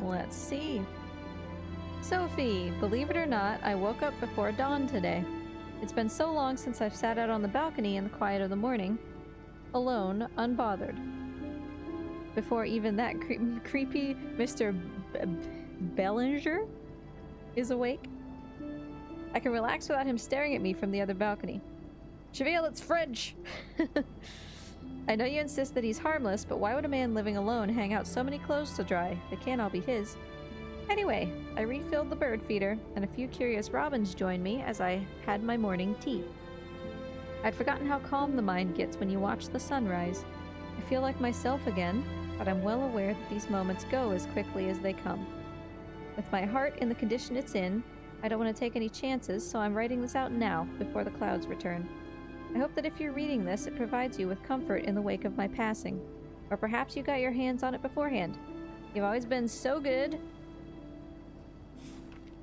Let's see. Sophie, believe it or not, I woke up before dawn today. It's been so long since I've sat out on the balcony in the quiet of the morning, alone, unbothered. Before even that creepy Mr. Bellinger is awake. I can relax without him staring at me from the other balcony. Cheville, it's French! I know you insist that he's harmless, but why would a man living alone hang out so many clothes to dry? They can't all be his. Anyway, I refilled the bird feeder, and a few curious robins joined me as I had my morning tea. I'd forgotten how calm the mind gets when you watch the sunrise. I feel like myself again, but I'm well aware that these moments go as quickly as they come. With my heart in the condition it's in, I don't want to take any chances, so I'm writing this out now, before the clouds return. I hope that if you're reading this, it provides you with comfort in the wake of my passing. Or perhaps you got your hands on it beforehand. You've always been so good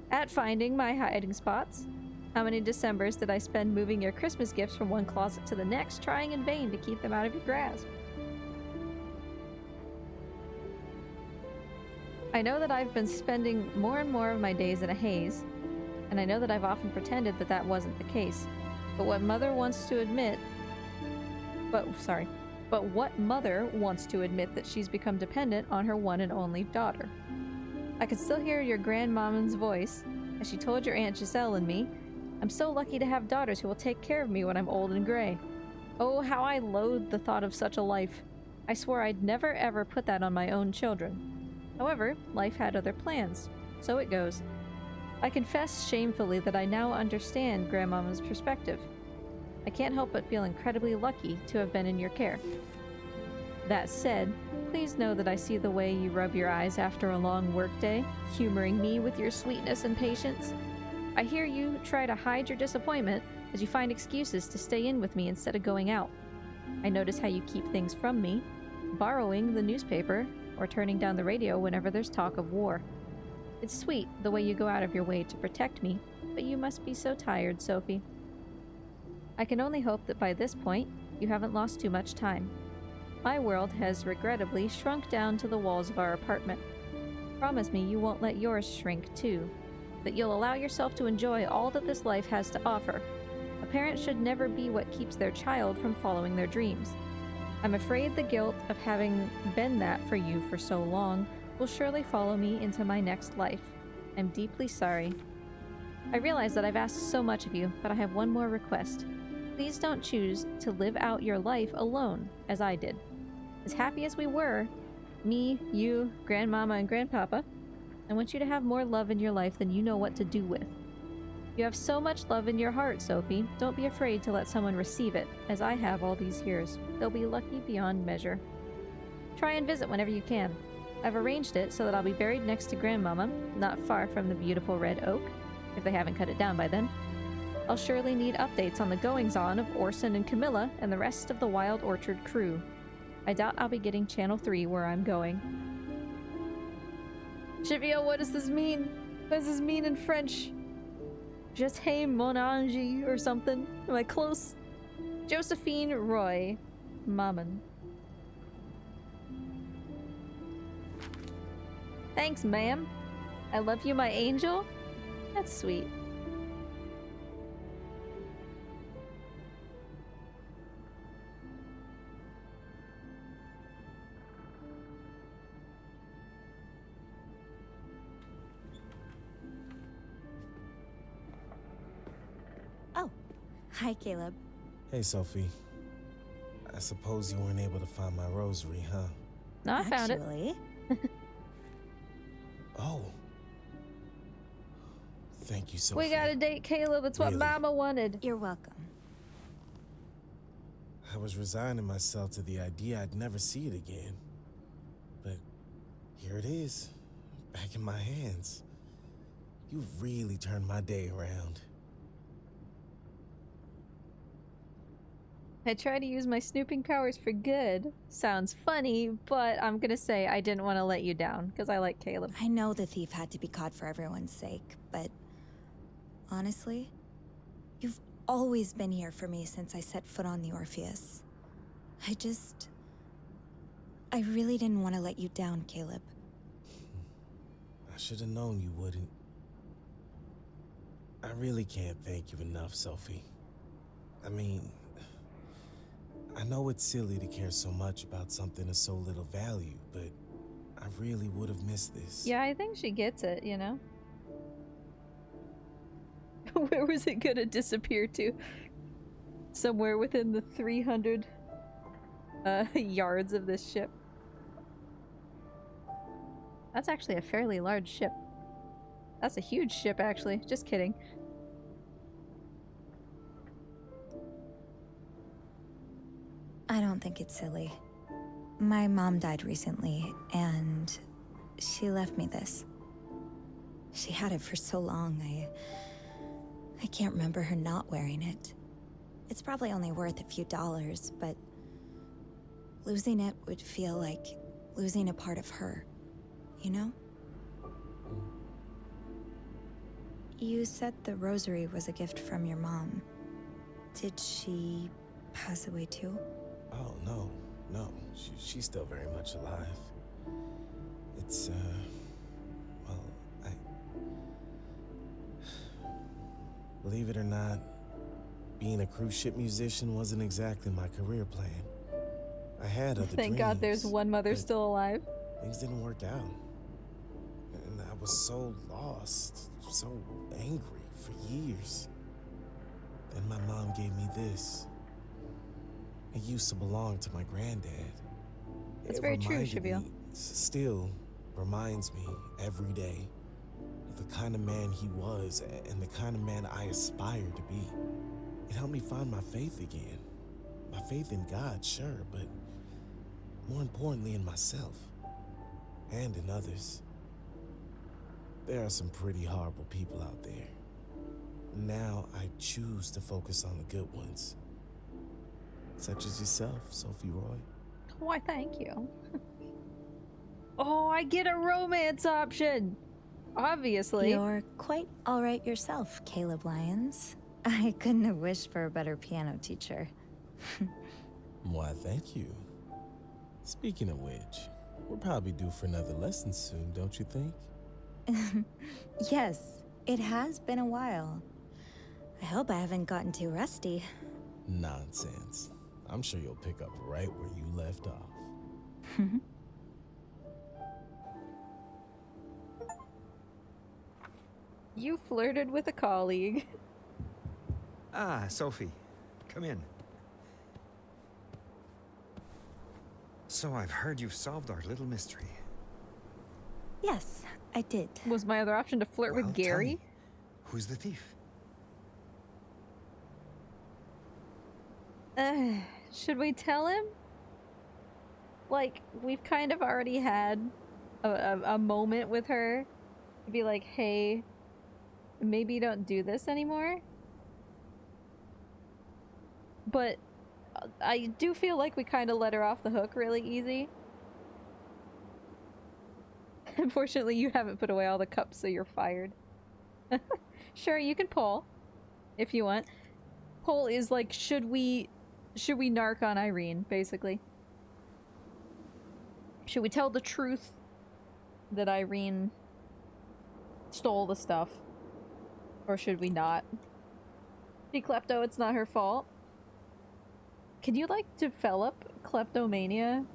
at finding my hiding spots. How many Decembers did I spend moving your Christmas gifts from one closet to the next, trying in vain to keep them out of your grasp? I know that I've been spending more and more of my days in a haze, and I know that I've often pretended that that wasn't the case. But what mother wants to admit that she's become dependent on her one and only daughter. I can still hear your grandmama's voice as she told your Aunt Giselle and me, I'm so lucky to have daughters who will take care of me when I'm old and gray. Oh, how I loathe the thought of such a life. I swore I'd never ever put that on my own children. However, life had other plans. So it goes. I confess shamefully that I now understand Grandmama's perspective. I can't help but feel incredibly lucky to have been in your care. That said, please know that I see the way you rub your eyes after a long workday, humoring me with your sweetness and patience. I hear you try to hide your disappointment as you find excuses to stay in with me instead of going out. I notice how you keep things from me, borrowing the newspaper or turning down the radio whenever there's talk of war. It's sweet the way you go out of your way to protect me, but you must be so tired, Sophie. I can only hope that by this point, you haven't lost too much time. My world has regrettably shrunk down to the walls of our apartment. Promise me you won't let yours shrink too, that you'll allow yourself to enjoy all that this life has to offer. A parent should never be what keeps their child from following their dreams. I'm afraid the guilt of having been that for you for so long will surely follow me into my next life. I'm deeply sorry. I realize that I've asked so much of you, but I have one more request. Please don't choose to live out your life alone, as I did. As happy as we were, me, you, Grandmama, and Grandpapa, I want you to have more love in your life than you know what to do with. You have so much love in your heart, Sophie. Don't be afraid to let someone receive it, as I have all these years. They'll be lucky beyond measure. Try and visit whenever you can. I've arranged it so that I'll be buried next to Grandmama, not far from the beautiful red oak, if they haven't cut it down by then. I'll surely need updates on the goings-on of Orson and Camilla and the rest of the Wild Orchard crew. I doubt I'll be getting Channel 3 where I'm going. Chivio, what does this mean? What does this mean in French? Just hey mon ange or something? Am I close? Josephine Roy. Mammon. Thanks, ma'am. I love you, my angel. That's sweet. Oh, hi, Caleb. Hey, Sophie. I suppose you weren't able to find my rosary, huh? No, I found it. Actually, Oh. Thank you, Sophie. We got a date, Caleb. It's what Really? Mama wanted. you're welcome. I was resigning myself to the idea I'd never see it again. But here it is, back in my hands. You've really turned my day around. I try to use my snooping powers for good. Sounds funny, but I'm gonna say I didn't want to let you down, because I like Caleb. I know the thief had to be caught for everyone's sake, but honestly, you've always been here for me since I set foot on the Orpheus. I really didn't want to let you down, Caleb. I should have known you wouldn't. I really can't thank you enough, Sophie. I mean, I know it's silly to care so much about something of so little value, but I really would have missed this. Yeah, I think she gets it, you know? Where was it gonna disappear to? Somewhere within the 300 yards of this ship. That's actually a fairly large ship. That's a huge ship, actually. Just kidding. I don't think it's silly. My mom died recently, and she left me this. She had it for so long, I can't remember her not wearing it. It's probably only worth a few dollars, but losing it would feel like losing a part of her, you know? You said the rosary was a gift from your mom. Did she pass away too? Oh, no. She's still very much alive. It's, well, believe it or not, being a cruise ship musician wasn't exactly my career plan. I had other Thank God there's dreams, one mother but still alive. Things didn't work out. And I was so lost, so angry for years. Then my mom gave me this. It used to belong to my granddad. That's It very true, reminded Shabeel. me- Still reminds me every day of the kind of man he was and the kind of man I aspire to be. It helped me find my faith again. My faith in God, sure, but more importantly in myself and in others. There are some pretty horrible people out there. Now I choose to focus on the good ones. Such as yourself, Sophie Roy. Why, thank you. Oh, I get a romance option! Obviously. You're quite all right yourself, Caleb Lyons. I couldn't have wished for a better piano teacher. Why, thank you. Speaking of which, we're probably due for another lesson soon, don't you think? Yes, it has been a while. I hope I haven't gotten too rusty. Nonsense. I'm sure you'll pick up right where you left off. You flirted with a colleague. Ah, Sophie. Come in. So I've heard you've solved our little mystery. Yes, I did. Was my other option to flirt Well, with tell Gary? me, who's the thief? Should we tell him? Like, we've kind of already had a moment with her. To be like, hey, maybe don't do this anymore. But I do feel like we kind of let her off the hook really easy. Unfortunately, you haven't put away all the cups, so you're fired. Sure, you can poll if you want. Poll is like, should we narc on Irene, basically? Should we tell the truth that Irene stole the stuff? Or should we not? See, Klepto, it's not her fault. Can you, like, develop kleptomania?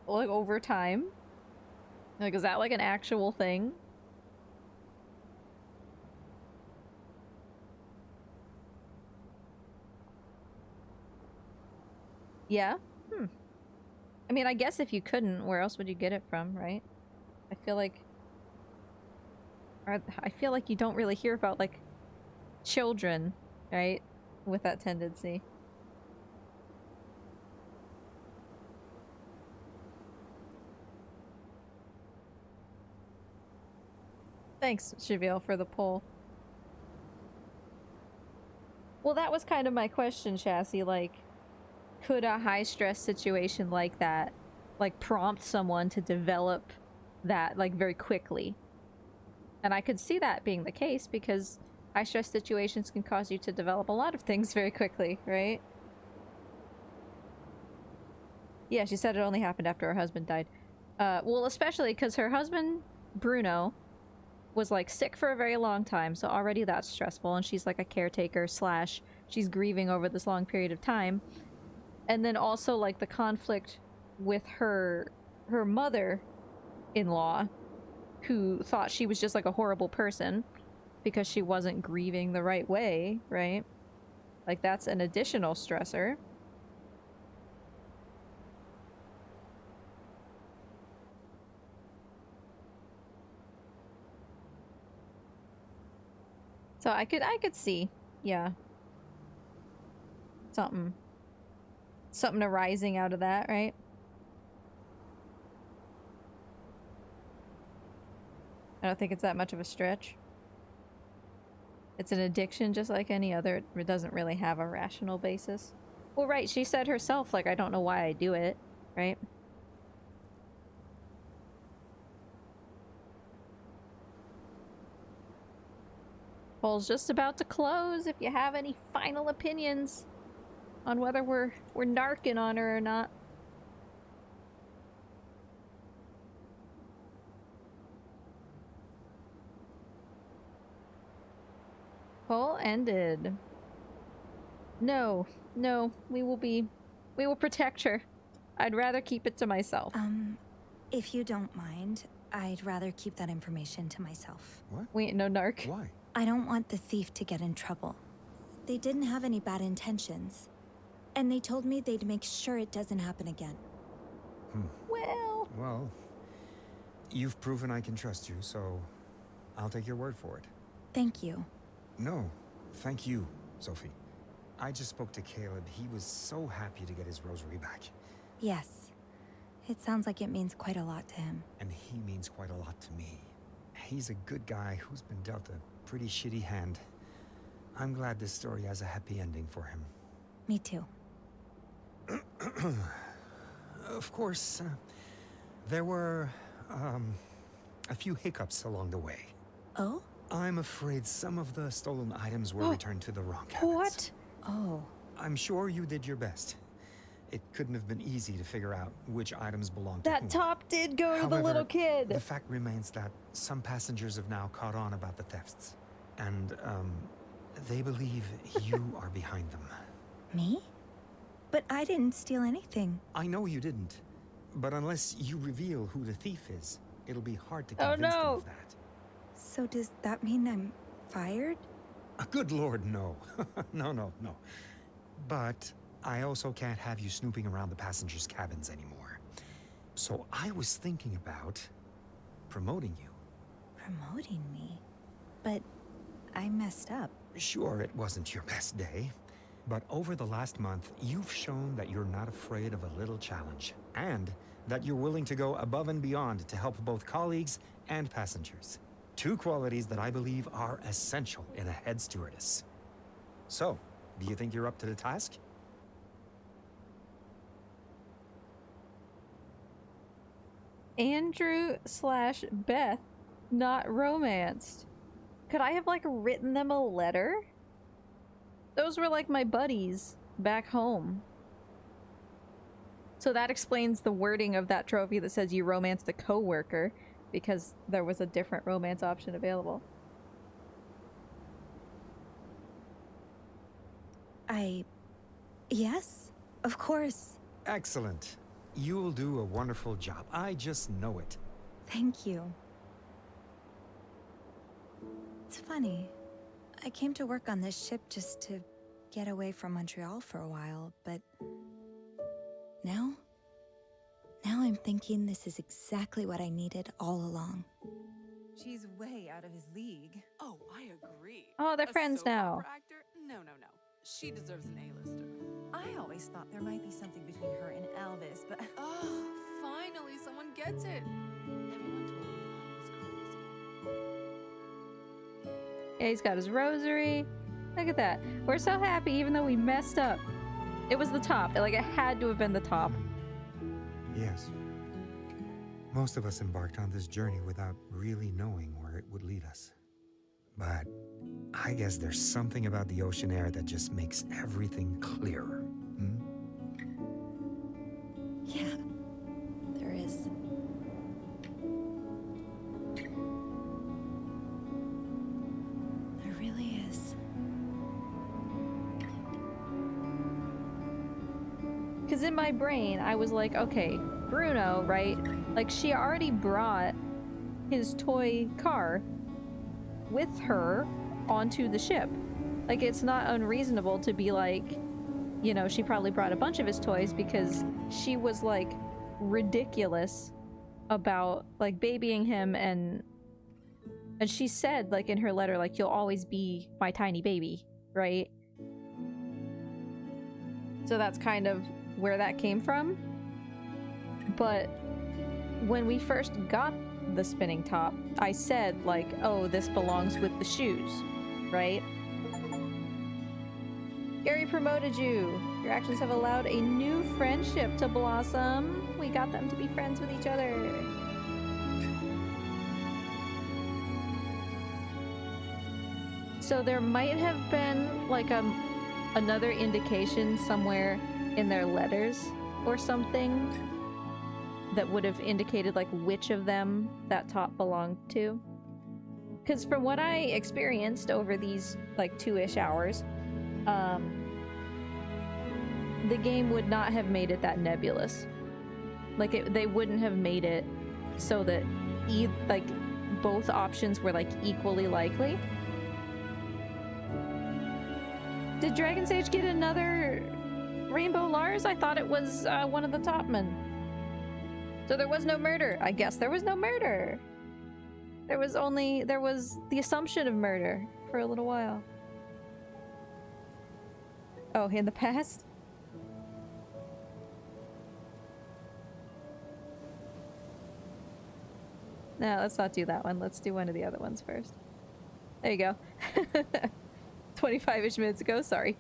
Like, over time? Like, is that, like, an actual thing? Yeah? I mean, I guess if you couldn't, where else would you get it from, right? I feel like you don't really hear about, like, children, right? With that tendency. Thanks, Cheville, for the poll. Well, that was kind of my question, Chassis, like, could a high-stress situation like that, like, prompt someone to develop that, like, very quickly? And I could see that being the case, because high-stress situations can cause you to develop a lot of things very quickly, right? Yeah, she said it only happened after her husband died. Well, especially because her husband, Bruno, was, like, sick for a very long time, so already that's stressful, and she's, like, a caretaker slash she's grieving over this long period of time. And then also, like, the conflict with her mother-in-law, who thought she was just, like, a horrible person because she wasn't grieving the right way, right? Like, that's an additional stressor. So I could see, yeah. Something arising out of that, right? I don't think it's that much of a stretch. It's an addiction just like any other. It doesn't really have a rational basis. Well, right, she said herself, like, I don't know why I do it, right? Poll's just about to close. If you have any final opinions on whether we're narking on her or not. Poll ended. No, we will protect her. I'd rather keep it to myself. If you don't mind, I'd rather keep that information to myself. What? We ain't no narc. Why? I don't want the thief to get in trouble. They didn't have any bad intentions. And they told me they'd make sure it doesn't happen again. Well, you've proven I can trust you, so I'll take your word for it. Thank you. No, thank you, Sophie. I just spoke to Caleb. He was so happy to get his rosary back. Yes. It sounds like it means quite a lot to him. And he means quite a lot to me. He's a good guy who's been dealt a pretty shitty hand. I'm glad this story has a happy ending for him. Me too. Of course, there were, a few hiccups along the way. Oh? I'm afraid some of the stolen items were returned to the wrong cabins. What? Oh. I'm sure you did your best. It couldn't have been easy to figure out which items belonged to whom. That top did go to the However, little kid. The fact remains that some passengers have now caught on about the thefts. And, they believe you are behind them. Me? But I didn't steal anything. I know you didn't. But unless you reveal who the thief is, it'll be hard to convince them of that. So does that mean I'm fired? Good Lord, no. No. But I also can't have you snooping around the passengers' cabins anymore. So I was thinking about promoting you. Promoting me? But I messed up. Sure, it wasn't your best day. But over the last month, you've shown that you're not afraid of a little challenge. And that you're willing to go above and beyond to help both colleagues and passengers. Two qualities that I believe are essential in a head stewardess. So, do you think you're up to the task? Andrew/Beth, not romanced. Could I have like written them a letter? Those were like my buddies back home. So that explains the wording of that trophy that says you romanced a coworker, because there was a different romance option available. Yes, of course. Excellent. You will do a wonderful job. I just know it. Thank you. It's funny. I came to work on this ship just to get away from Montreal for a while, but now I'm thinking this is exactly what I needed all along. She's way out of his league. Oh, I agree. Oh, they're A friends soap now. opera actor? No. She deserves an A-lister. I always thought there might be something between her and Elvis, but Oh, finally someone gets it. Everyone told me I was crazy. Yeah, he's got his rosary. Look at that. We're so happy even though we messed up. It was the top. Like, it had to have been the top. Yes. Most of us embarked on this journey without really knowing where it would lead us. But I guess there's something about the ocean air that just makes everything clearer. Yeah, there is. There really is. Because in my brain, I was like, okay, Bruno, right? Like, she already brought his toy car with her onto the ship. Like, it's not unreasonable to be like, you know, she probably brought a bunch of his toys because she was, like, ridiculous about, like, babying him, and she said, like, in her letter, like, you'll always be my tiny baby, right? So that's kind of where that came from. But when we first got the spinning top, I said, like, oh, this belongs with the shoes, right? Gary promoted you. Your actions have allowed a new friendship to blossom. We got them to be friends with each other. So there might have been, like, another indication somewhere in their letters or something that would have indicated, like, which of them that top belonged to. Because from what I experienced over these, like, 2-ish hours, the game would not have made it that nebulous. Like, they wouldn't have made it so that, like, both options were, like, equally likely. Did Dragon Sage get another Rainbow Lars? I thought it was one of the topmen. So there was no murder. I guess there was no murder. There was the assumption of murder for a little while. Oh, in the past? No, let's not do that one. Let's do one of the other ones first. There you go. 25-ish minutes ago, sorry.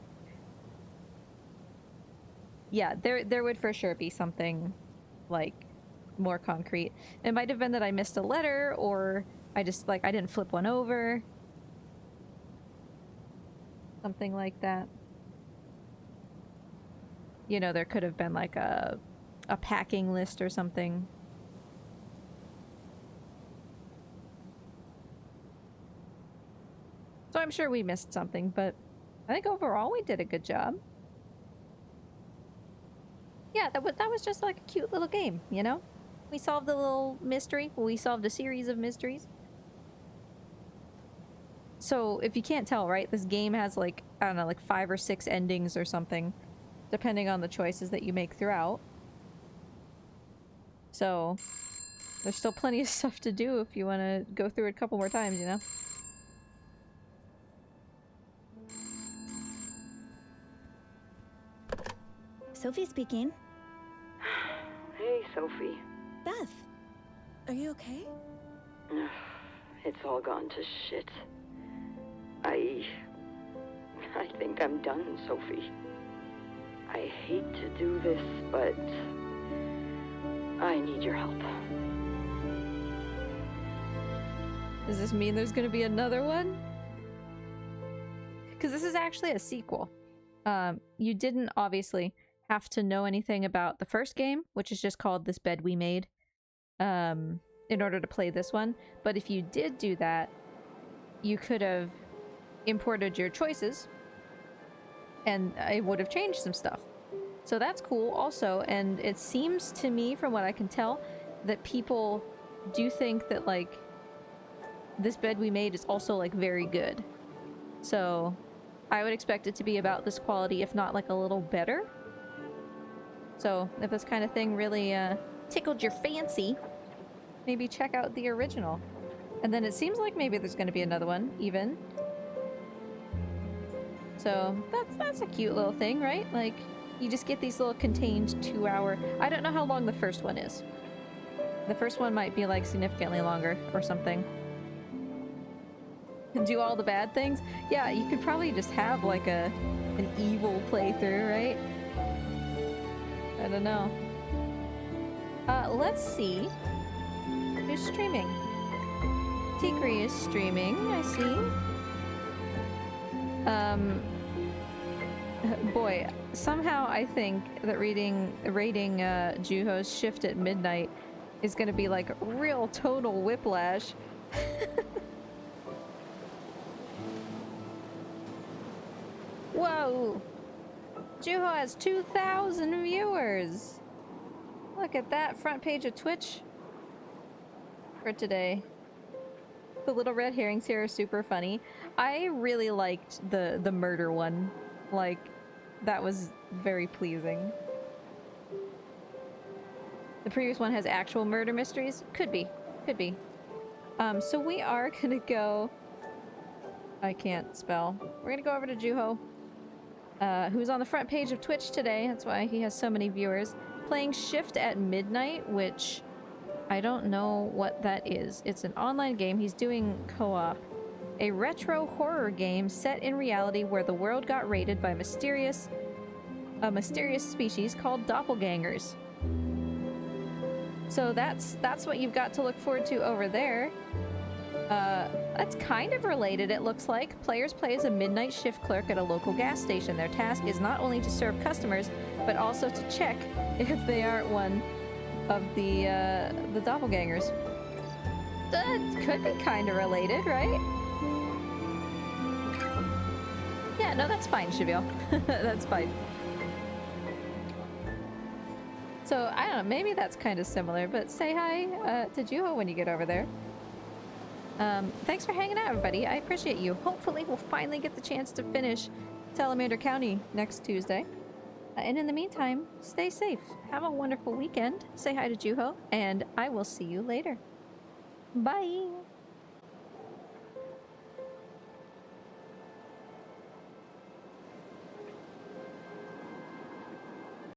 Yeah, there would for sure be something, like, more concrete. It might have been that I missed a letter, or I just, like, I didn't flip one over. Something like that. You know, there could have been, like, a packing list or something. So I'm sure we missed something, but I think overall we did a good job. Yeah, that was just like a cute little game, you know? We solved a little mystery. We solved a series of mysteries. So if you can't tell, right, this game has, like, I don't know, like 5 or 6 endings or something, depending on the choices that you make throughout. So there's still plenty of stuff to do if you want to go through it a couple more times, you know? Sophie speaking. Hey, Sophie. Beth, are you okay? It's all gone to shit. I think I'm done, Sophie. I hate to do this, but I need your help. Does this mean there's gonna be another one? Because this is actually a sequel. You didn't obviously have to know anything about the first game, which is just called This Bed We Made, in order to play this one. But if you did do that, you could have imported your choices, and it would have changed some stuff. So that's cool also, and it seems to me, from what I can tell, that people do think that, like, This Bed We Made is also, like, very good. So I would expect it to be about this quality, if not, like, a little better. So if this kind of thing really tickled your fancy, maybe check out the original. And then it seems like maybe there's going to be another one, even. So that's a cute little thing, right? Like, you just get these little contained 2-hour... I don't know how long the first one is. The first one might be, like, significantly longer or something. Do all the bad things? Yeah, you could probably just have, like, an evil playthrough, right? I don't know. Let's see. Who's streaming? Tikri is streaming, I see. Boy, somehow I think that raiding Juho's shift at midnight is gonna be like real total whiplash. Whoa! Juho has 2,000 viewers! Look at that front page of Twitch for today. The little red herrings here are super funny. I really liked the murder one. Like, that was very pleasing. The previous one has actual murder mysteries? Could be. Could be. So we are gonna go... I can't spell. We're gonna go over to Juho, who's on the front page of Twitch today. That's why he has so many viewers. Playing Shift at Midnight, which I don't know what that is. It's an online game. He's doing co-op. A retro horror game set in reality where the world got raided by a mysterious species called doppelgangers. So that's what you've got to look forward to over there. That's kind of related, it looks like. Players play as a midnight shift clerk at a local gas station. Their task is not only to serve customers, but also to check if they aren't one of the doppelgangers. That could be kind of related, right? Yeah, no, that's fine, Shabil. That's fine. So, I don't know, maybe that's kind of similar, but say hi to Juho when you get over there. Thanks for hanging out, everybody. I appreciate you. Hopefully, we'll finally get the chance to finish Salamander County next Tuesday. And in the meantime, stay safe. Have a wonderful weekend. Say hi to Juho, and I will see you later. Bye!